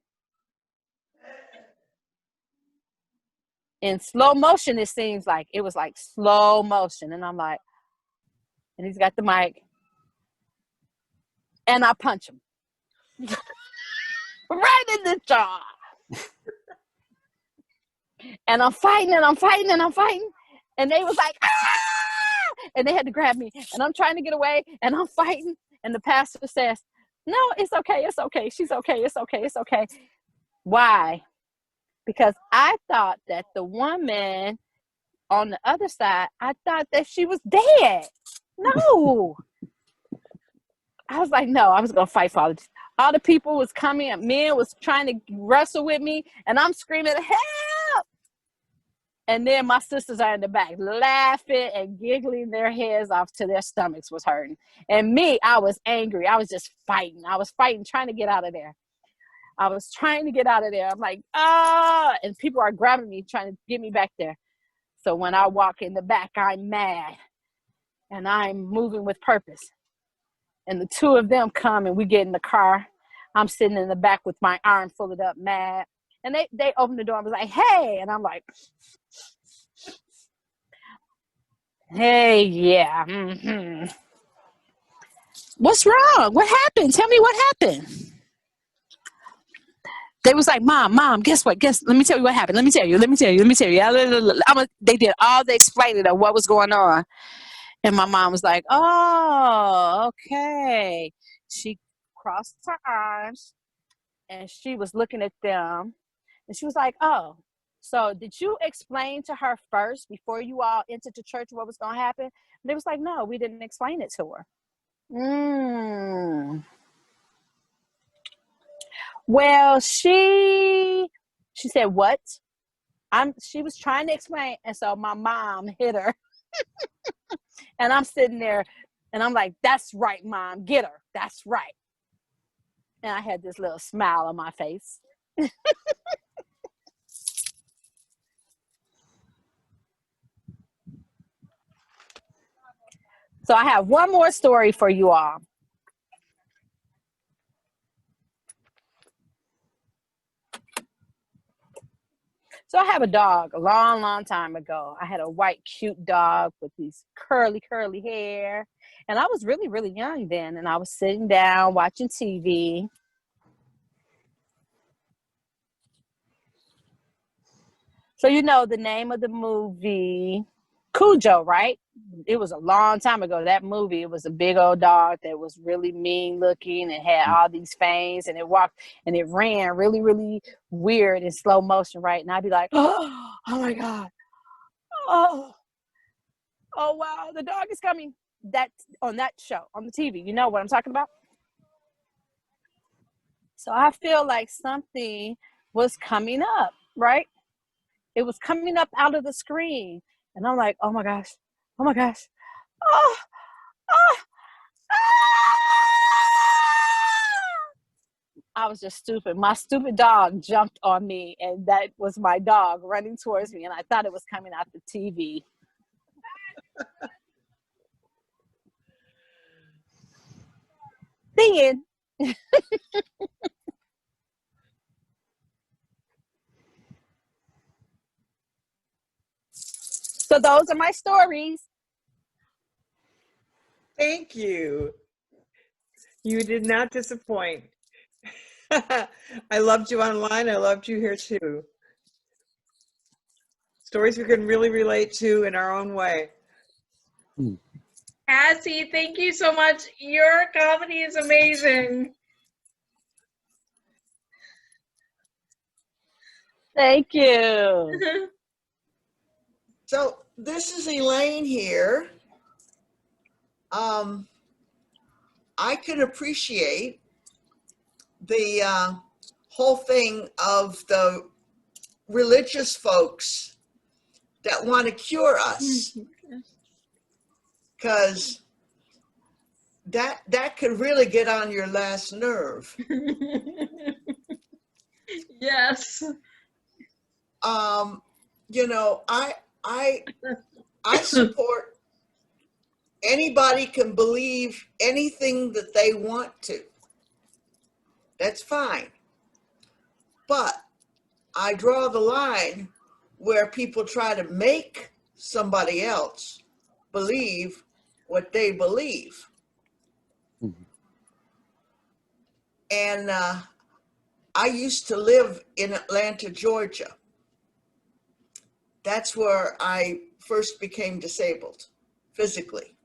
In slow motion, it seems like. It was like slow motion. And I'm like, and he's got the mic. And I punch him. Right in the jaw. And I'm fighting. And they was like, ah! And they had to grab me. And I'm trying to get away. And I'm fighting. And the pastor says, no, it's okay. She's okay. It's okay. Why? Because I thought that the woman on the other side, I thought that she was dead. No. I was like, no, I was going to fight for all the people was coming. Men was trying to wrestle with me. And I'm screaming, help. And then my sisters are in the back laughing and giggling their heads off till their stomachs was hurting. And me, I was angry. I was just fighting. Trying to get out of there. I'm like, ah, and people are grabbing me, trying to get me back there. So when I walk in the back, I'm mad and I'm moving with purpose. And the two of them come and we get in the car. I'm sitting in the back with my arm folded up, mad. And they opened the door and was like, hey. And I'm like, hey, yeah. Mm-hmm. What's wrong? What happened? Tell me what happened. They was like, mom, guess what? Let me tell you what happened. Let me tell you. They did all the explaining of what was going on. And my mom was like, oh, okay. She crossed her arms and she was looking at them. And she was like, oh, so did you explain to her first before you all entered the church what was going to happen? And they was like, no, we didn't explain it to her. Well, she said, what? She was trying to explain. And so my mom hit her. And I'm sitting there and I'm like, that's right, Mom, get her. That's right. And I had this little smile on my face. So I have one more story for you all. So I have a dog a long time ago. I had a white, cute dog with these curly hair. And I was really, really young then. And I was sitting down watching TV. So you know the name of the movie, Cujo, right? It was a long time ago. That movie, it was a big old dog that was really mean looking and had all these fangs, and it walked and it ran really, really weird in slow motion, right? And I'd be like, oh my God. Oh wow, the dog is coming. That's on that show, on the TV. You know what I'm talking about? So I feel like something was coming up, right? It was coming up out of the screen. And I'm like, oh my gosh. Oh, oh, ah. I was just stupid. My stupid dog jumped on me, and that was my dog running towards me, and I thought it was coming out the TV. The end. So those are my stories. Thank you. You did not disappoint. I loved you online. I loved you here too. Stories we can really relate to in our own way. Cassie, thank you so much. Your comedy is amazing. Thank you. So this is Elaine here. I can appreciate the whole thing of the religious folks that want to cure us, because that could really get on your last nerve. Yes. You know, I support anybody can believe anything that they want to. That's fine. But I draw the line where people try to make somebody else believe what they believe. And I used to live in Atlanta, Georgia. That's where I first became disabled physically.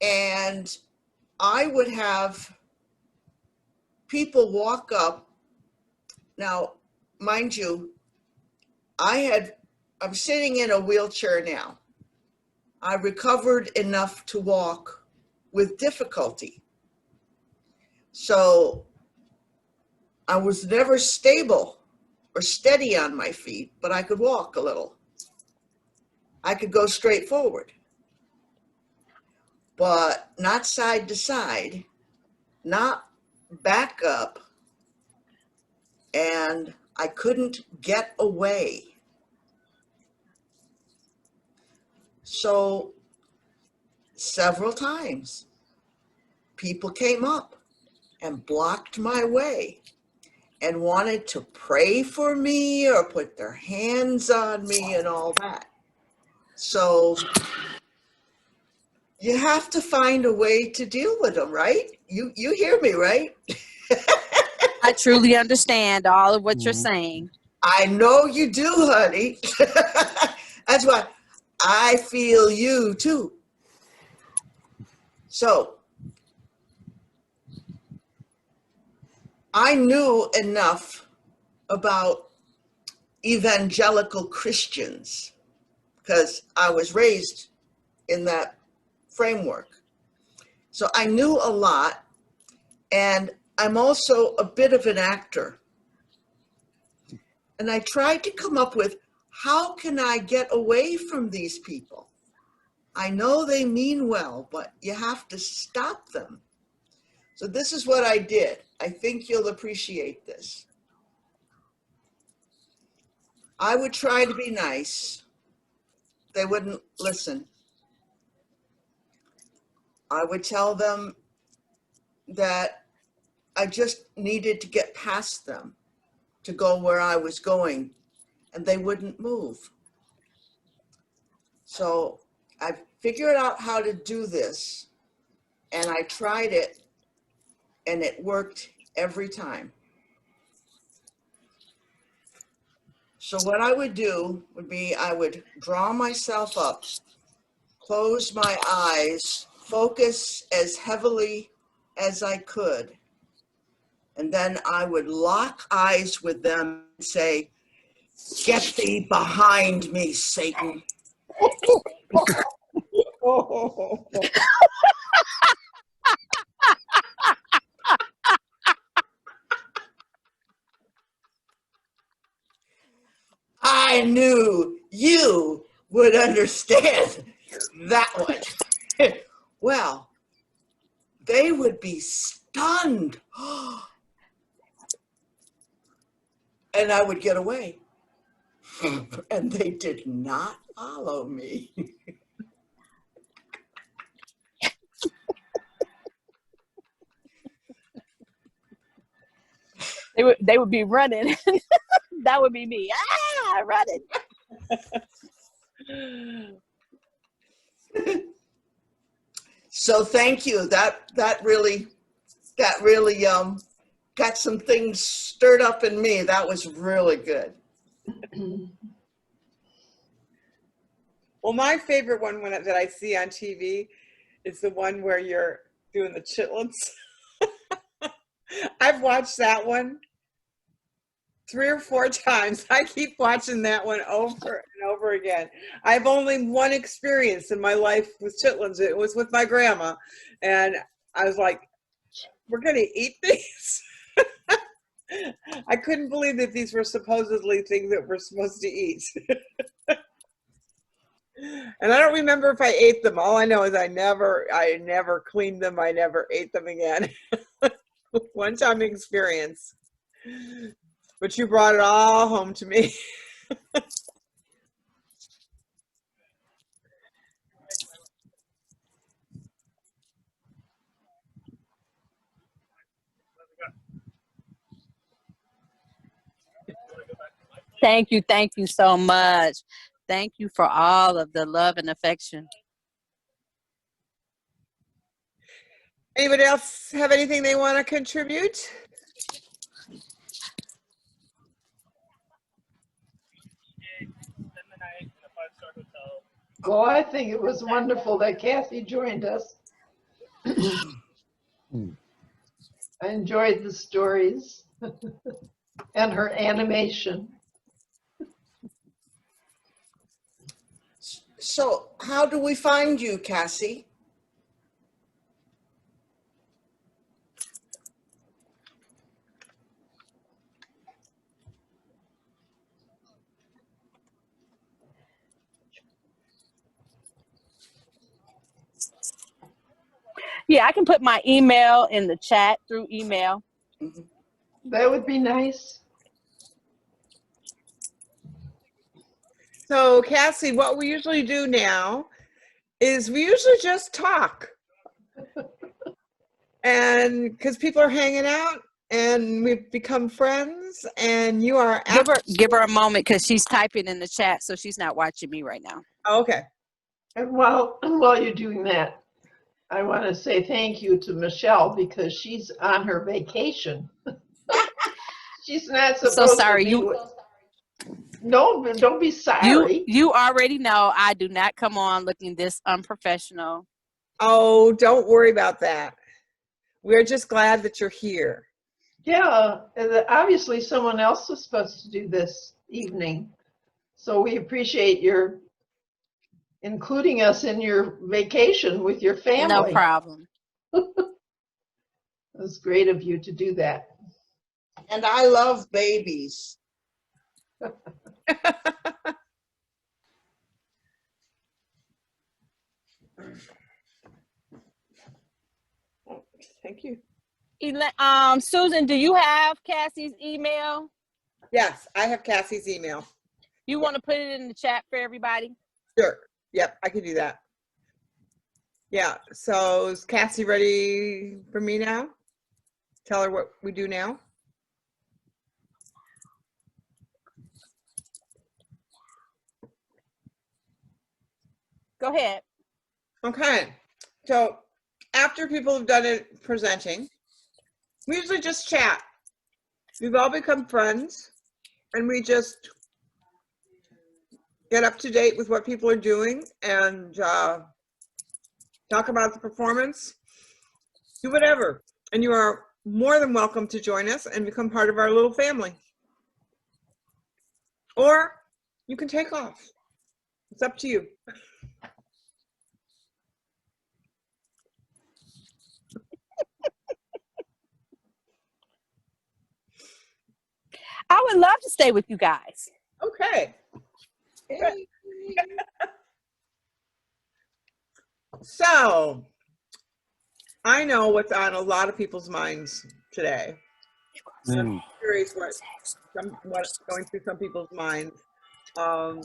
And I would have people walk up. Now, mind you, I'm sitting in a wheelchair now. I recovered enough to walk with difficulty. So I was never stable or steady on my feet, but I could walk a little. I could go straight forward, but not side to side, not back up, and I couldn't get away. So several times people came up and blocked my way and wanted to pray for me or put their hands on me and all that. So you have to find a way to deal with them, right? You hear me, right? I truly understand all of what you're saying. I know you do, honey. That's why I feel you too. So I knew enough about evangelical Christians because I was raised in that framework. So I knew a lot, and I'm also a bit of an actor. And I tried to come up with, how can I get away from these people? I know they mean well, but you have to stop them. So this is what I did. I think you'll appreciate this. I would try to be nice. They wouldn't listen. I would tell them that I just needed to get past them to go where I was going, and they wouldn't move. So I figured out how to do this, and I tried it, and it worked every time. So what I would do would be I would draw myself up, close my eyes, focus as heavily as I could, and then I would lock eyes with them and say, "Get thee behind me, Satan." I knew you would understand that one. Well, they would be stunned. And I would get away. And they did not follow me. They would be running. That would be me. Ah, running. So thank you. That really got some things stirred up in me. That was really good. Well, my favorite one that I see on TV is the one where you're doing the chitlins. I've watched that one 3 or 4 times. I keep watching that one over and over again. I have only one experience in my life with chitlins. It was with my grandma. And I was like, we're going to eat these? I couldn't believe that these were supposedly things that we're supposed to eat. And I don't remember if I ate them. All I know is I never cleaned them. I never ate them again. One-time experience. But you brought it all home to me. Thank you so much. Thank you for all of the love and affection. Anybody else have anything they want to contribute? Well, I think it was wonderful that Cassie joined us. I enjoyed the stories and her animation. So how do we find you, Cassie? Yeah, I can put my email in the chat through email. That would be nice. So, Cassie, what we usually do now is we usually just talk. And because people are hanging out and we've become friends, and you are give her a moment because she's typing in the chat, so she's not watching me right now. Oh, okay. And while you're doing that, I want to say thank you to Michelle because she's on her vacation. She's not supposed So sorry. to be. No, don't be sorry. You already know I do not come on looking this unprofessional. Oh, don't worry about that. We're just glad that you're here. Yeah, obviously someone else was supposed to do this evening. So we appreciate your including us in your vacation with your family. No problem. It was great of you to do that. And I love babies. Thank you. Susan, do you have Cassie's email? Yes, I have Cassie's email. You want to put it in the chat for everybody? Sure. Yep, I can do that. Yeah, so is Cassie ready for me now? Tell her what we do now. Go ahead. Okay, so after people have done it presenting, we usually just chat. We've all become friends, and we just get up to date with what people are doing and talk about the performance, do whatever. And you are more than welcome to join us and become part of our little family. Or you can take off. It's up to you. I would love to stay with you guys. Okay. So, I know what's on a lot of people's minds today. And I'm curious what's going through some people's minds um,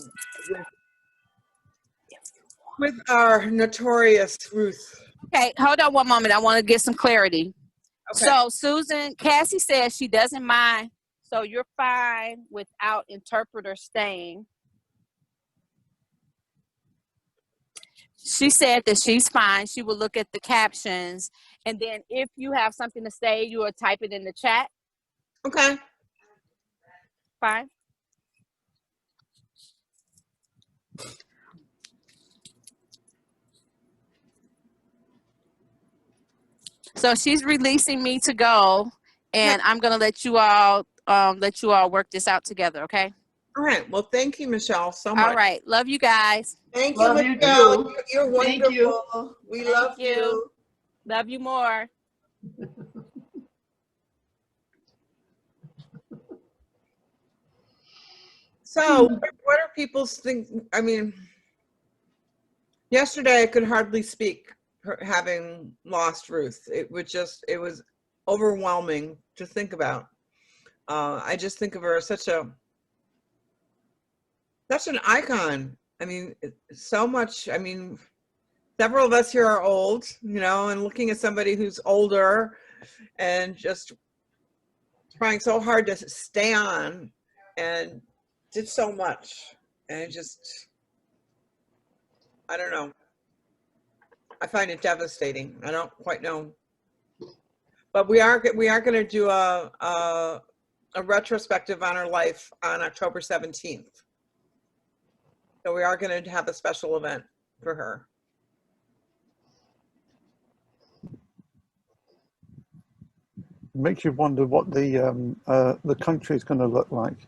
with our notorious Ruth. Okay, hold on one moment. I want to get some clarity. Okay. So Susan, Cassie says she doesn't mind. So you're fine without interpreter staying. She said that she's fine. She will look at the captions. And then if you have something to say, you will type it in the chat. Okay. Fine. So she's releasing me to go, and I'm gonna let you all work this out together, okay? All right. Well, thank you, Michelle, so much. All right. Love you guys. Thank you, Love you Michelle. too. You're Thank wonderful. you. We Thank love you. you. Love you more. So, what are people's think? I mean, yesterday I could hardly speak, having lost Ruth. It was overwhelming to think about. I just think of her as such an icon. I mean, so much. I mean, several of us here are old, and looking at somebody who's older and just trying so hard to stay on and did so much. And I don't know. I find it devastating. I don't quite know. But we are going to do a retrospective on her life on October 17th. So we are going to have a special event for her. Makes you wonder what the country is going to look like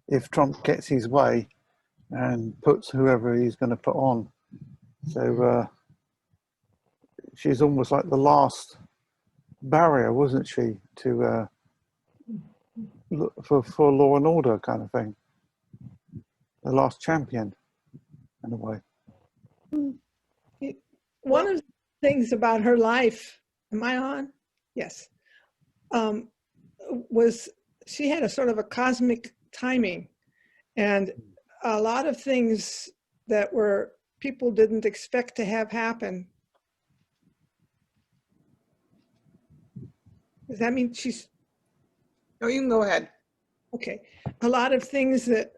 if Trump gets his way and puts whoever he's going to put on. So she's almost like the last barrier, wasn't she, to look for law and order kind of thing. The last champion, in a way. One of the things about her life, am I on? Yes. Was she had a sort of a cosmic timing, and a lot of things that people didn't expect to have happen. Does that mean she's? No, you can go ahead. Okay. A lot of things that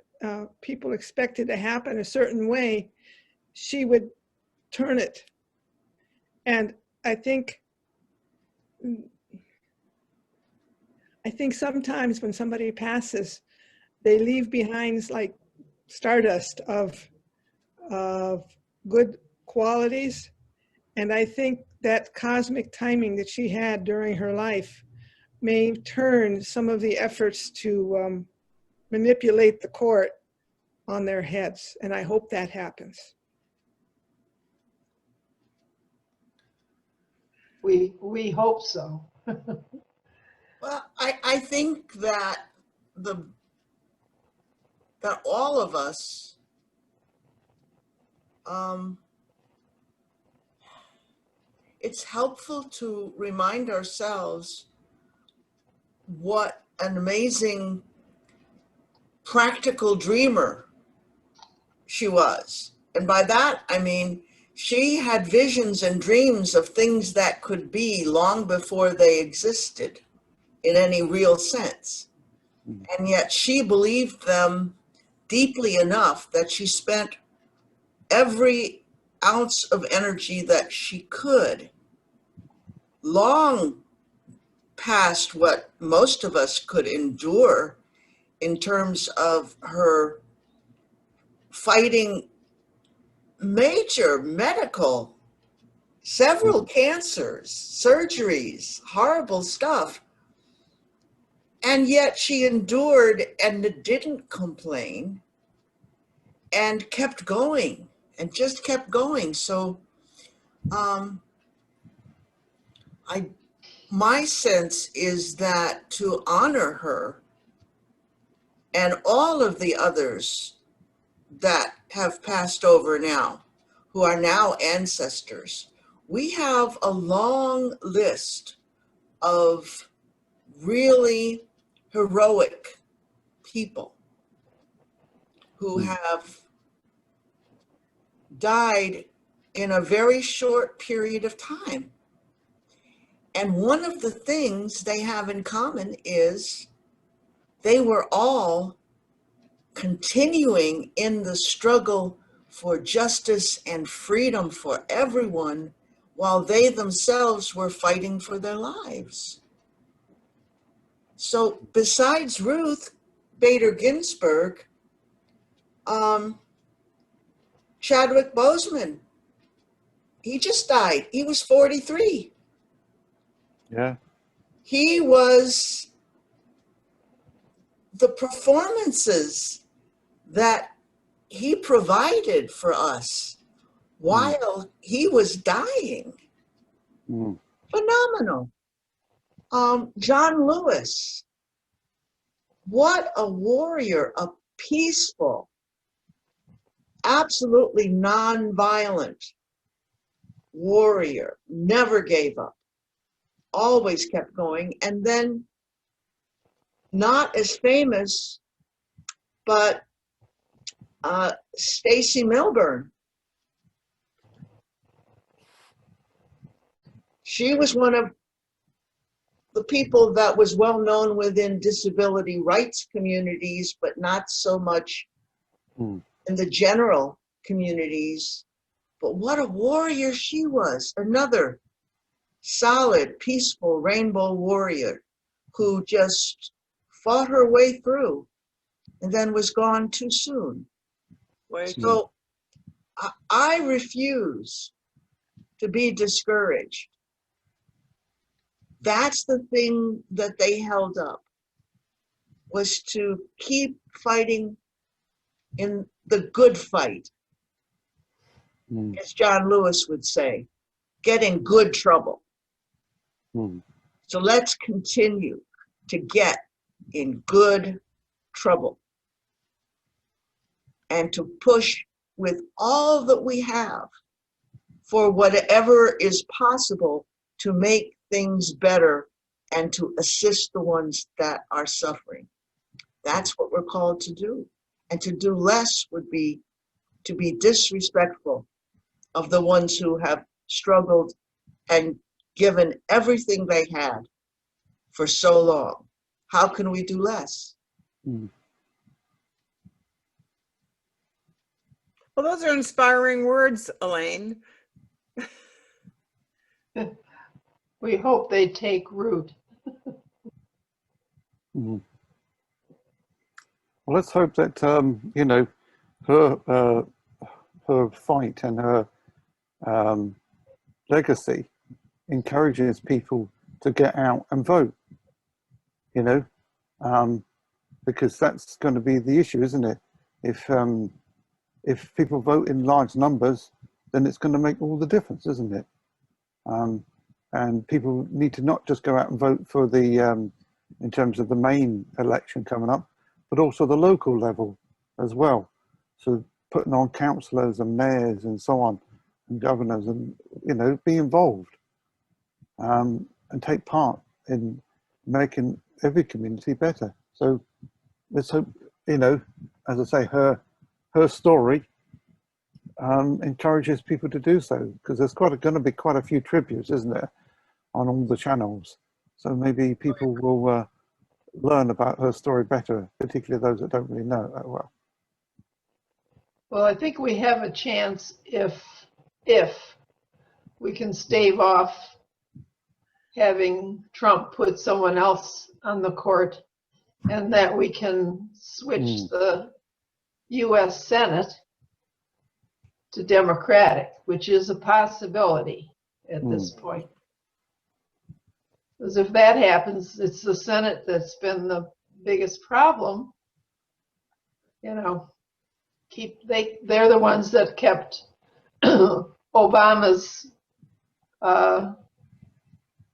people expected to happen a certain way, she would turn it. And I think sometimes when somebody passes, they leave behind like stardust of good qualities. And I think that cosmic timing that she had during her life may turn some of the efforts to manipulate the court on their heads. And I hope that happens. We hope so. Well, I think that that all of us it's helpful to remind ourselves what an amazing practical dreamer she was. And by that, I mean, she had visions and dreams of things that could be long before they existed in any real sense. And yet she believed them deeply enough that she spent every ounce of energy that she could, long past what most of us could endure in terms of her fighting major medical, several cancers, surgeries, horrible stuff. And yet she endured and didn't complain and kept going and just kept going. So my sense is that to honor her and all of the others that have passed over now, who are now ancestors, we have a long list of really heroic people who have died in a very short period of time. And one of the things they have in common is they were all continuing in the struggle for justice and freedom for everyone while they themselves were fighting for their lives. So besides Ruth Bader Ginsburg, Chadwick Boseman, he just died. He was 43. Yeah. He was the performances that he provided for us while he was dying. Phenomenal. John Lewis, what a warrior, a peaceful, absolutely nonviolent warrior, never gave up, always kept going. And then not as famous, but Stacy Milburn. She was one of the people that was well known within disability rights communities, but not so much in the general communities. But what a warrior she was. Another solid, peaceful rainbow warrior who just fought her way through and then was gone too soon. So I refuse to be discouraged. That's the thing that they held up, was to keep fighting in the good fight, as John Lewis would say, get in good trouble. So let's continue to get in good trouble and to push with all that we have for whatever is possible to make things better and to assist the ones that are suffering. That's what we're called to do. And to do less would be to be disrespectful of the ones who have struggled and given everything they had for so long. How can we do less? Well, those are inspiring words, Elaine. We hope they take root. Well, let's hope that you know, her fight and her legacy encourages people to get out and vote. You know, because that's going to be the issue, isn't it? If people vote in large numbers, then it's going to make all the difference, isn't it? And people need to not just go out and vote for the, in terms of the main election coming up, but also the local level as well. So putting on councillors and mayors and so on, and governors, and, you know, be involved and take part in making every community better. So let's hope, you know, as I say, her story encourages people to do so, because there's going to be quite a few tributes, isn't there, on all the channels. So maybe people will learn about her story better, particularly those that don't really know it that well. Well, I think we have a chance if we can stave off having Trump put someone else on the court, and that we can switch the U.S. Senate to Democratic, which is a possibility at this point. Because if that happens, it's the Senate that's been the biggest problem. You know, they're the ones that kept Obama's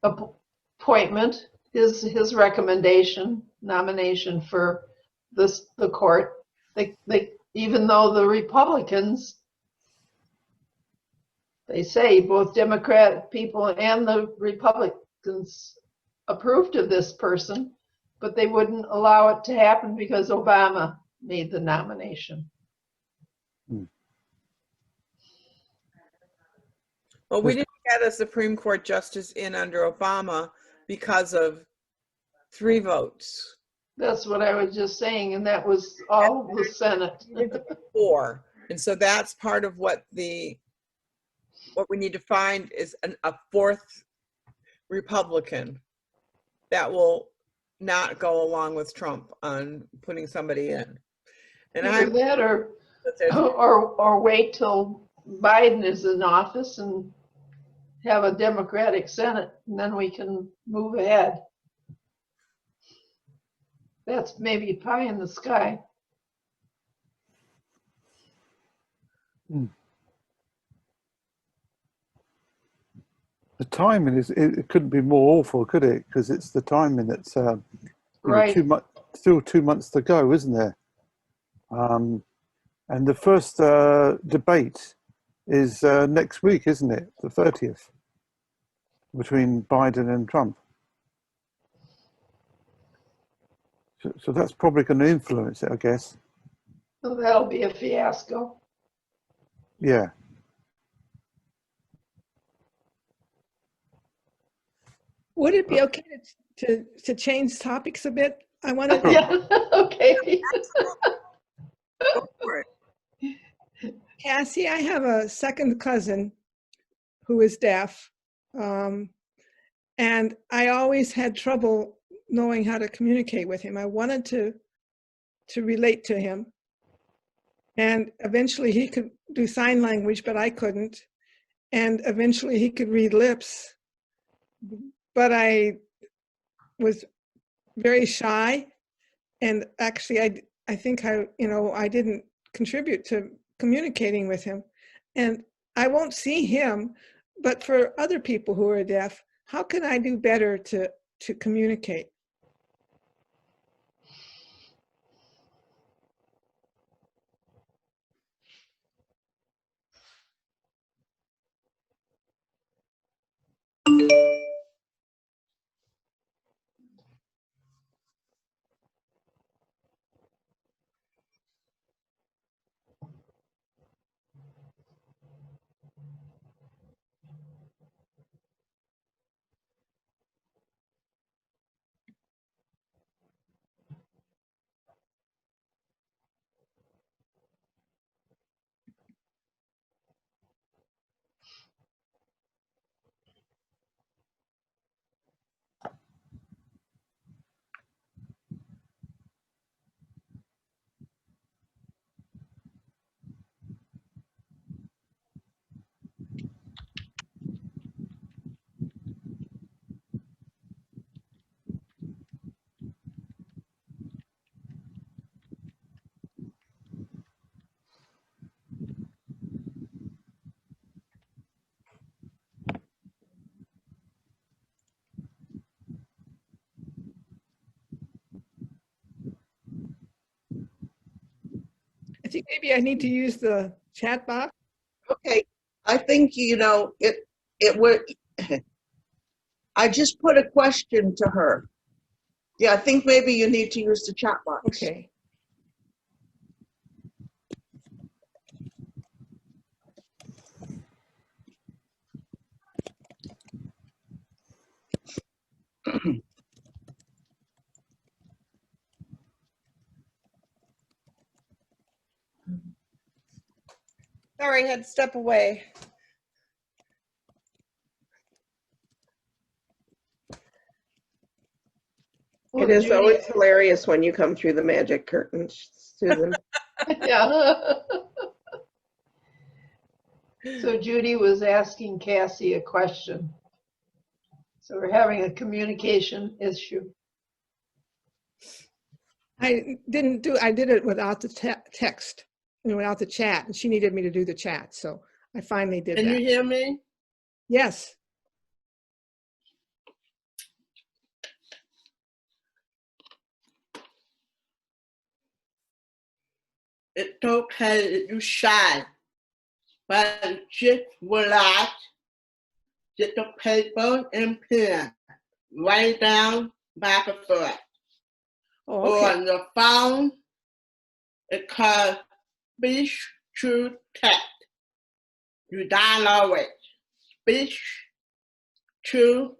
appointment, his recommendation, nomination for the court. They even though the Republicans They say both Democrat people and the Republicans approved of this person, but they wouldn't allow it to happen because Obama made the nomination. Well, we didn't get a Supreme Court justice in under Obama because of 3 votes. That's what I was just saying, and that was all the Senate. 4. And so that's part of what we need to find is a 4th Republican that will not go along with Trump on putting somebody in. And Either that or wait till Biden is in office and have a Democratic Senate, and then we can move ahead. That's maybe pie in the sky. The timing it couldn't be more awful, could it? Because it's the timing that's Right. Still 2 months to go, isn't there? And the first debate is next week, isn't it? The 30th, between Biden and Trump. So that's probably going to influence it, I guess. So that'll be a fiasco. Yeah. Would it be okay to change topics a bit? I wanted to, Yeah, okay. Go for it. Cassie, I have a second cousin who is deaf. And I always had trouble knowing how to communicate with him. I wanted to relate to him. And eventually he could do sign language, but I couldn't. And eventually he could read lips, but I was very shy. And actually I think I didn't contribute to communicating with him. And I won't see him, but for other people who are deaf, how can I do better to communicate? I think maybe I need to use the chat box. Okay, I think, it would, I just put a question to her. Yeah, I think maybe you need to use the chat box. Okay. Sorry, I had to step away. Well, It is Judy- always hilarious when you come through the magic curtain, Susan. Yeah. So Judy was asking Cassie a question. So we're having a communication issue. I did it without the text, without the chat, and she needed me to do the chat, so I finally did Can you that. hear me? Yes. It told her you shy, but just relax, get the paper and pen, write down back and forth. Oh, Or okay. on your phone, it's called speech to text. You download it. Speech to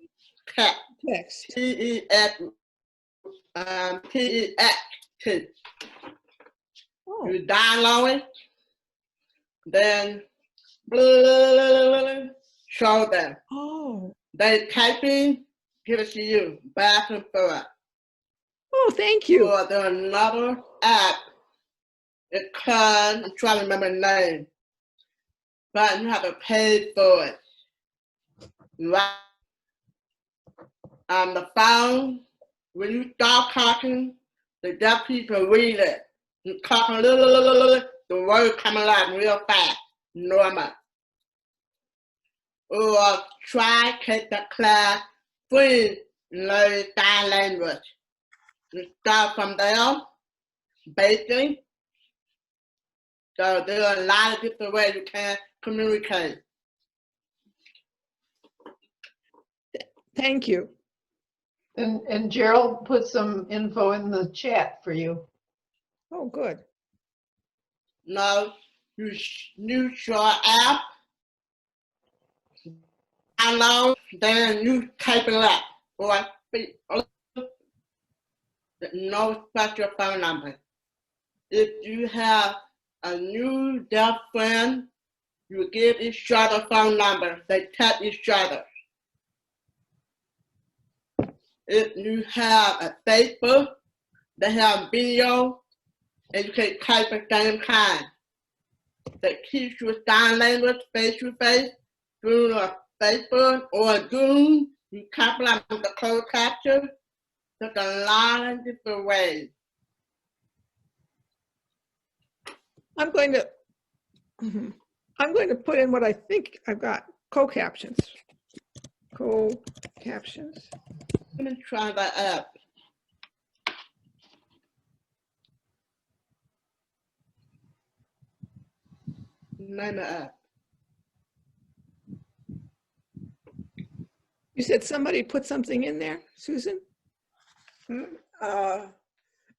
text. Text. T-E-X, T-E-X-T. Oh, You download it, then blah, show them. oh, They typing, give it to you, back and forth. oh, thank you. Or there's another app. It's called, I'm trying to remember the name, but you have to pay for it. Right on the phone, when you start talking, the deaf people read it. You talking the word coming out real fast, normal. Or try take the class free, learn sign language. You start from there, basic. So there are a lot of different ways you can communicate. Thank you. And Gerald put some info in the chat for you. Oh, good. Now, you use your app, download, then you type it up. Or speak. No special phone number. If you have a new deaf friend, you give each other phone number. They tap each other. If you have a Facebook, they have video, and you can type at the same time. They teach you sign language face to face through a Facebook or a Zoom. You type like the closed capture. There's a lot of different ways. I'm going to put in what I think I've got, co-captions. Co-captions. Let me try that app. Name the app. You said somebody put something in there, Susan? Or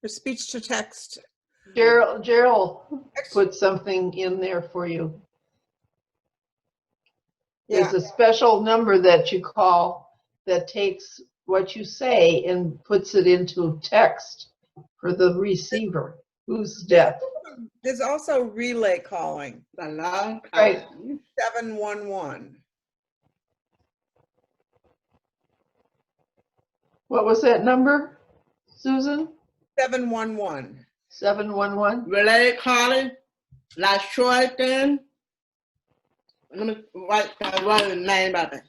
speech to text. Gerald put something in there for you. Yeah. There's a special number that you call that takes what you say and puts it into text for the receiver who's deaf. There's also relay calling. Right. 711. What was that number, Susan? 711. 711? Relay calling, like short thing. Let me write the name of it.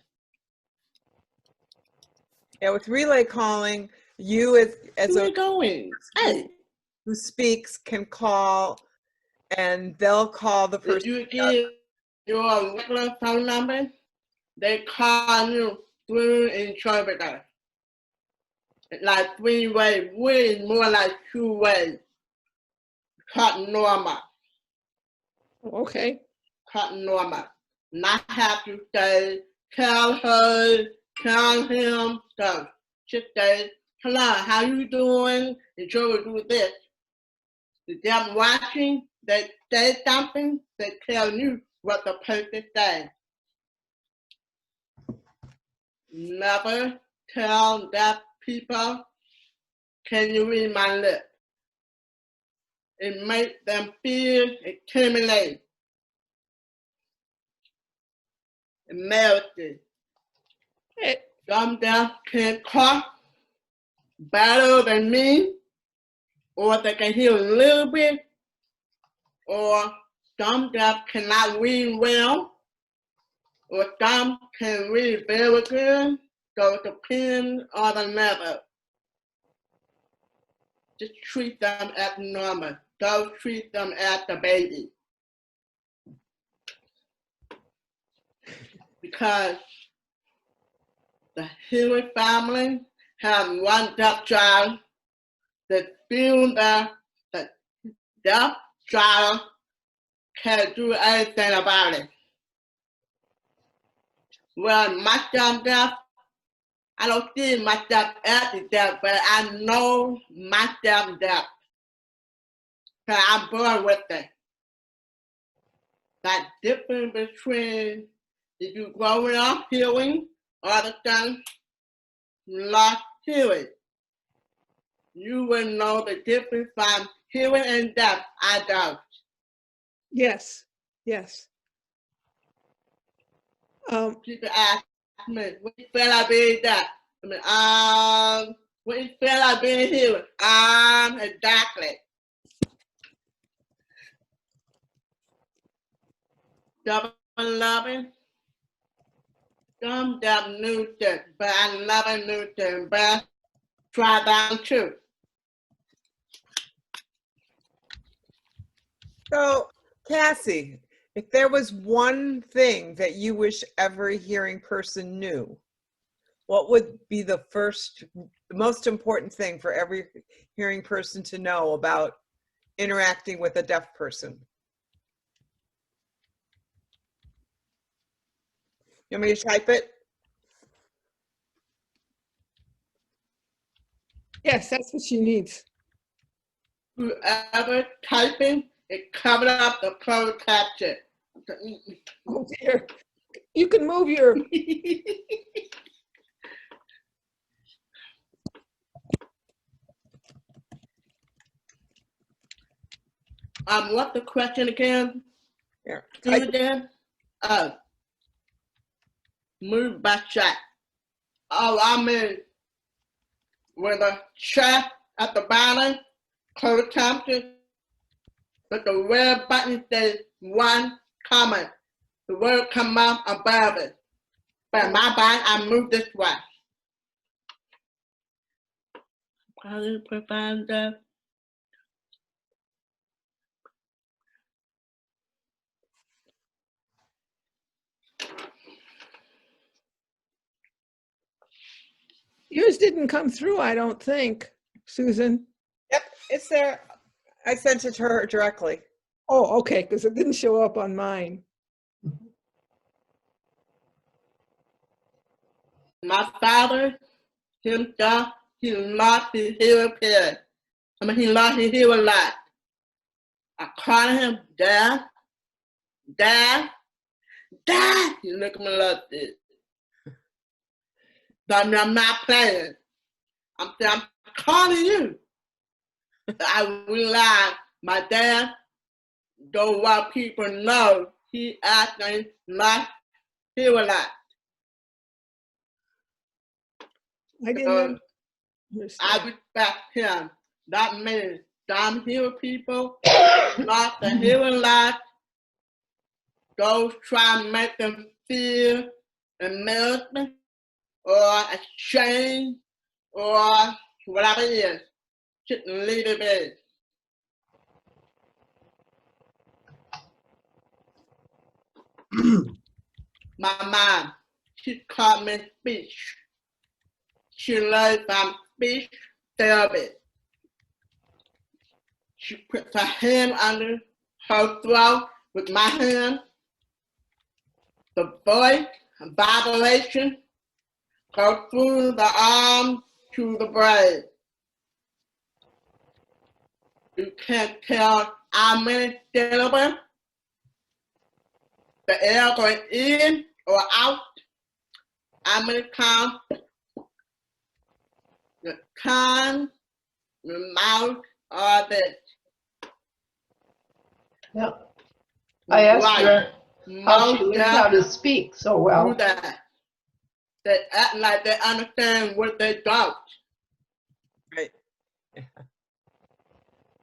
Yeah, with relay calling, you as Where a you going? Hey, who speaks can call, and they'll call the if person. you give your regular phone number, they call you through interpreter. Like 3-way, way more like 2-way. Cut normal. Okay. Cut normal. Not have to say, tell her, tell him stuff. Just say, hello, how you doing? And Joe will do this. If they're watching, they say something, they tell you what the person says. Never tell deaf people, can you read my lips? It makes them feel intimidated. Embarrassing. Some deaf can talk better than me, or they can hear a little bit, or some deaf cannot read well, or some can read very good, so it depends on the level. Just treat them as normal. Don't treat them as the baby. Because the Hewitt family have one deaf child that feel that the deaf child can't do anything about it. Well, myself deaf, I don't see myself as deaf, but I know myself deaf. Cause I'm born with it. That difference between if you growing up hearing or the time lost hearing. You will know the difference from hearing and deaf. I don't. Yes, yes. People ask me, what you feel like being deaf? I mean, what you feel like being hearing? Exactly. Double loving. Some deaf Newton, but I love Newton, but try that too. So, Cassie, if there was one thing that you wish every hearing person knew, what would be the most important thing for every hearing person to know about interacting with a deaf person? You want me to type it? Yes, that's what she needs. Whoever typing, it covered up the closed caption. Oh dear. You can move your, What's the question again? Yeah. Do them? Move back chat. Oh, I mean, with a chat at the bottom, close caption, but the red button says one comment. The word come up above it. But my button, I move this way. How do you provide that? yours didn't come through, I don't think, Susan. Yep, it's there. I sent it to her directly. Oh, okay, because it didn't show up on mine. My father, himself, he lost his hearing impaired. I mean, he lost his hearing a lot. I called him, Dad, Dad, Dad. He looked at me like this. But I'm not playing. I'm calling you. I realized my dad don't want people to know he acting like he was like. I didn't I understand. respect him. That means some hearing people, not the hearing like, those try to make them feel embarrassment or ashamed or whatever it is. Just leave it be. My mom, she taught me speech. She learned from speech therapy. She puts her hand under her throat with my hand. The voice, vibration, go through the arm to the brain. You can't tell how many syllables the air going in or out, how many times the tongue, the mouth, or this. Yeah. I asked her how she Most learned how to speak so well. do that. They act like they understand what they don't. Right.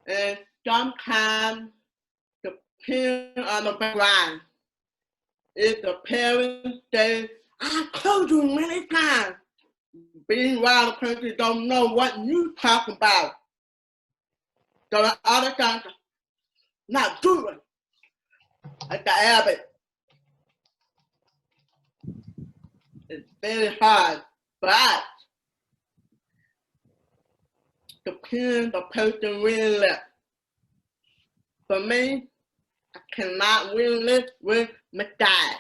And sometimes the parent on the background, if the parent says, I told you many times, being while the person don't know what you talking about. So the other times, not do it. Like the habit. It's very hard, but depends the person really left. For me, I cannot really live with my dad.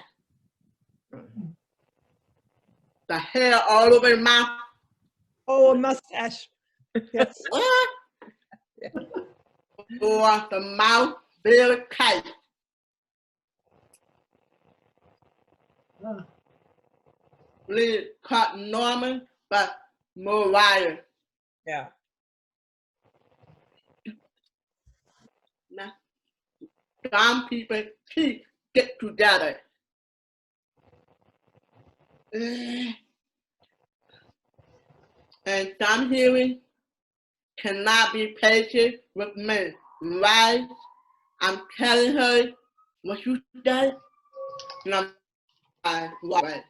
The hair all over the mouth. Oh, a mustache. Yes. What? Or the mouth very tight. Really cut Norman, but more wire. Yeah. Now, some people teeth get together. And some hearing cannot be patient with me. Right? I'm telling her what you said, and I'm right.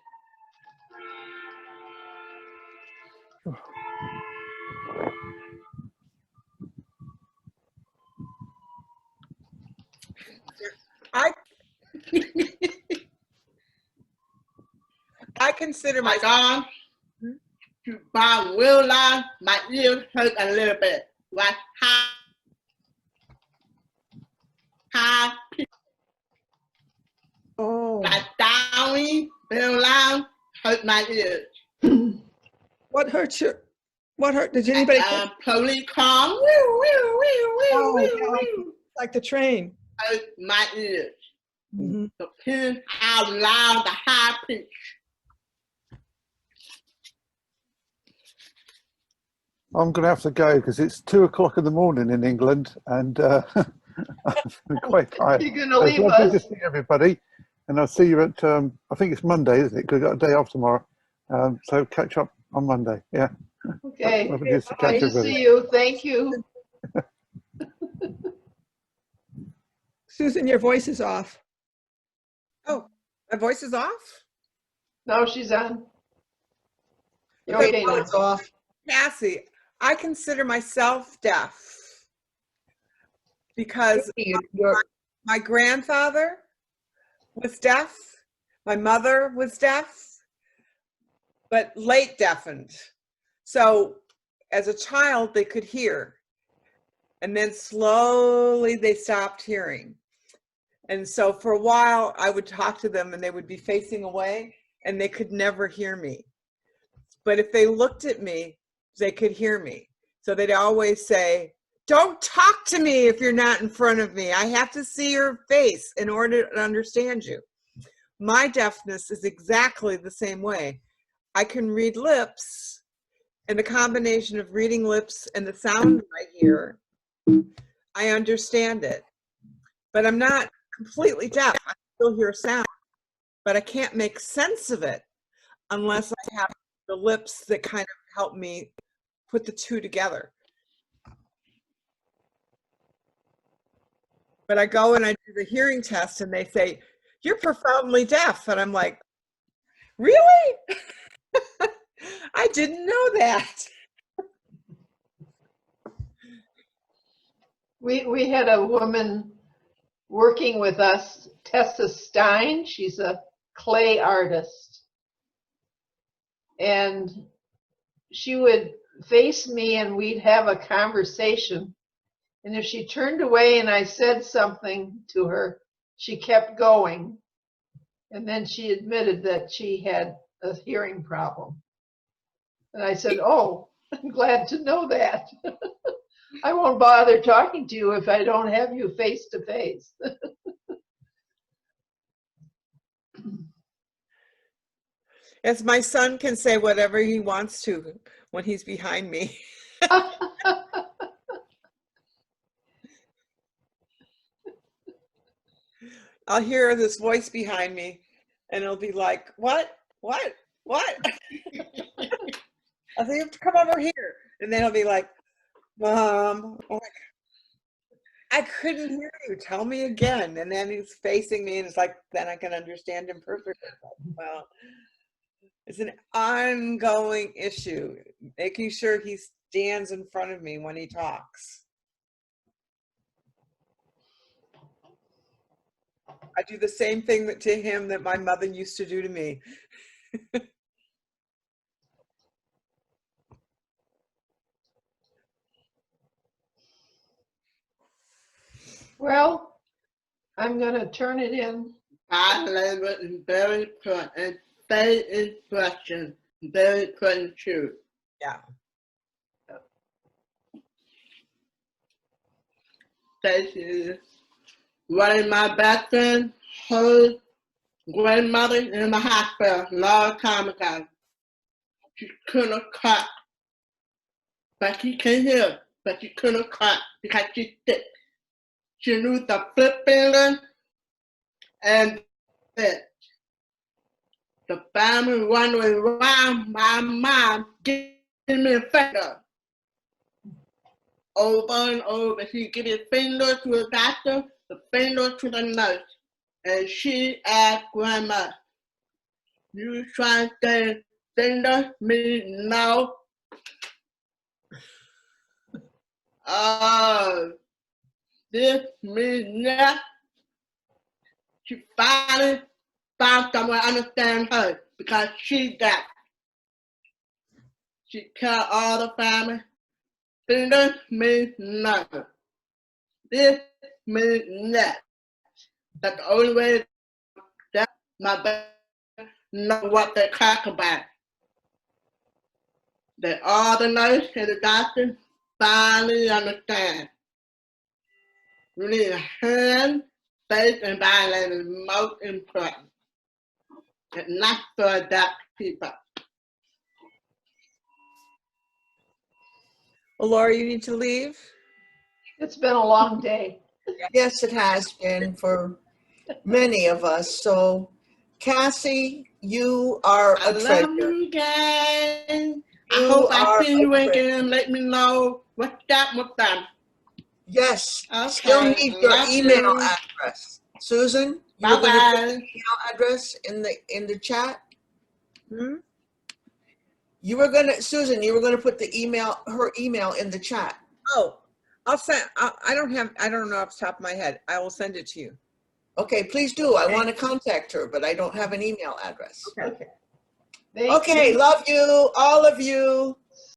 I I consider My myself. God, to buy real life, my ears hurt a little bit. Like high Oh, like Downy, real loud, hurt my ears. what hurt you? What hurt? Did anybody? Police car, woo, woo, woo, woo, Oh, woo, yeah, woo, like the train. hurt my ears. Mhm. The pin out loud, the high pitch. I'm going to have to go because it's 2 o'clock in the morning in England, and I'm quite tired. You're gonna So it's leave lovely to us? see everybody, and I'll see you at I think it's Monday, isn't it? Because we've got a day off tomorrow. So catch up on Monday. Yeah. Okay. Lovely to catch Good to everybody. see you. Thank you. Susan, your voice is off. Oh, my voice is off? No, she's on. You're Okay, okay Oh, now. it's off. Cassie, I consider myself deaf because my grandfather was deaf, my mother was deaf, but late deafened. So as a child, they could hear, and then slowly they stopped hearing. And so for a while, I would talk to them and they would be facing away and they could never hear me. But if they looked at me, they could hear me. So they'd always say, "Don't talk to me if you're not in front of me. I have to see your face in order to understand you." My deafness is exactly the same way. I can read lips, and the combination of reading lips and the sound I hear, I understand it. But I'm not completely deaf. I still hear sound, but I can't make sense of it unless I have the lips that kind of help me put the two together. But I go and I do the hearing test and they say, "You're profoundly deaf." And I'm like, "Really?" I didn't know that. We had a woman working with us, Tessa Stein. She's a clay artist. And she would face me and we'd have a conversation. And if she turned away and I said something to her, she kept going. And then she admitted that she had a hearing problem. And I said, "Oh, I'm glad to know that. I won't bother talking to you if I don't have you face to face." As my son can say whatever he wants to when he's behind me. I'll hear this voice behind me and it'll be like, "What? What? What?" I'll say, "You have to come over here." And then he'll be like, "Mom." I'm like, "I couldn't hear you. Tell me again." And then he's facing me and it's like, then I can understand him perfectly. Well, it's an ongoing issue, making sure he stands in front of me when he talks. I do the same thing to him that my mother used to do to me. Well, I'm gonna turn it in. Body language is very important. And face expression, very important too. Yeah. Face is one of my best friends, her grandmother in the hospital a long time ago. She couldn't cut, but she can hear, but she couldn't cut because she's sick. She used the flip finger and it. The family wondering why my mom gave me a finger. Over and over, she gave a finger to the doctor, the finger to the nurse. And she asked Grandma, you trying to say finger me no? Oh, this means that. She finally found someone to understand her because she got. She tell all the family, finger means no. This means that. That's the only way that my baby know what they talk about. That all the nurse and the doctor finally understand. You need a hand, face, and body language is most important. It's not for deaf people. Well, Laura, you need to leave. It's been a long day. Yes, it has been for many of us. So, Cassie, you are a treasure. I love you guys. I You hope I are see you a treasure. again. Let me know what's up with them. Yes, Okay. still need your Love email you. address. Susan, you were going to put Bye-bye. the email address in the chat? Hmm? You were going to, Susan, you were going to put her email in the chat. Oh, I'll send, I don't know off the top of my head. I will send it to you. Okay, please do. I want to contact her, but I don't have an email address. Okay. Thank Okay, you. love you, all of you.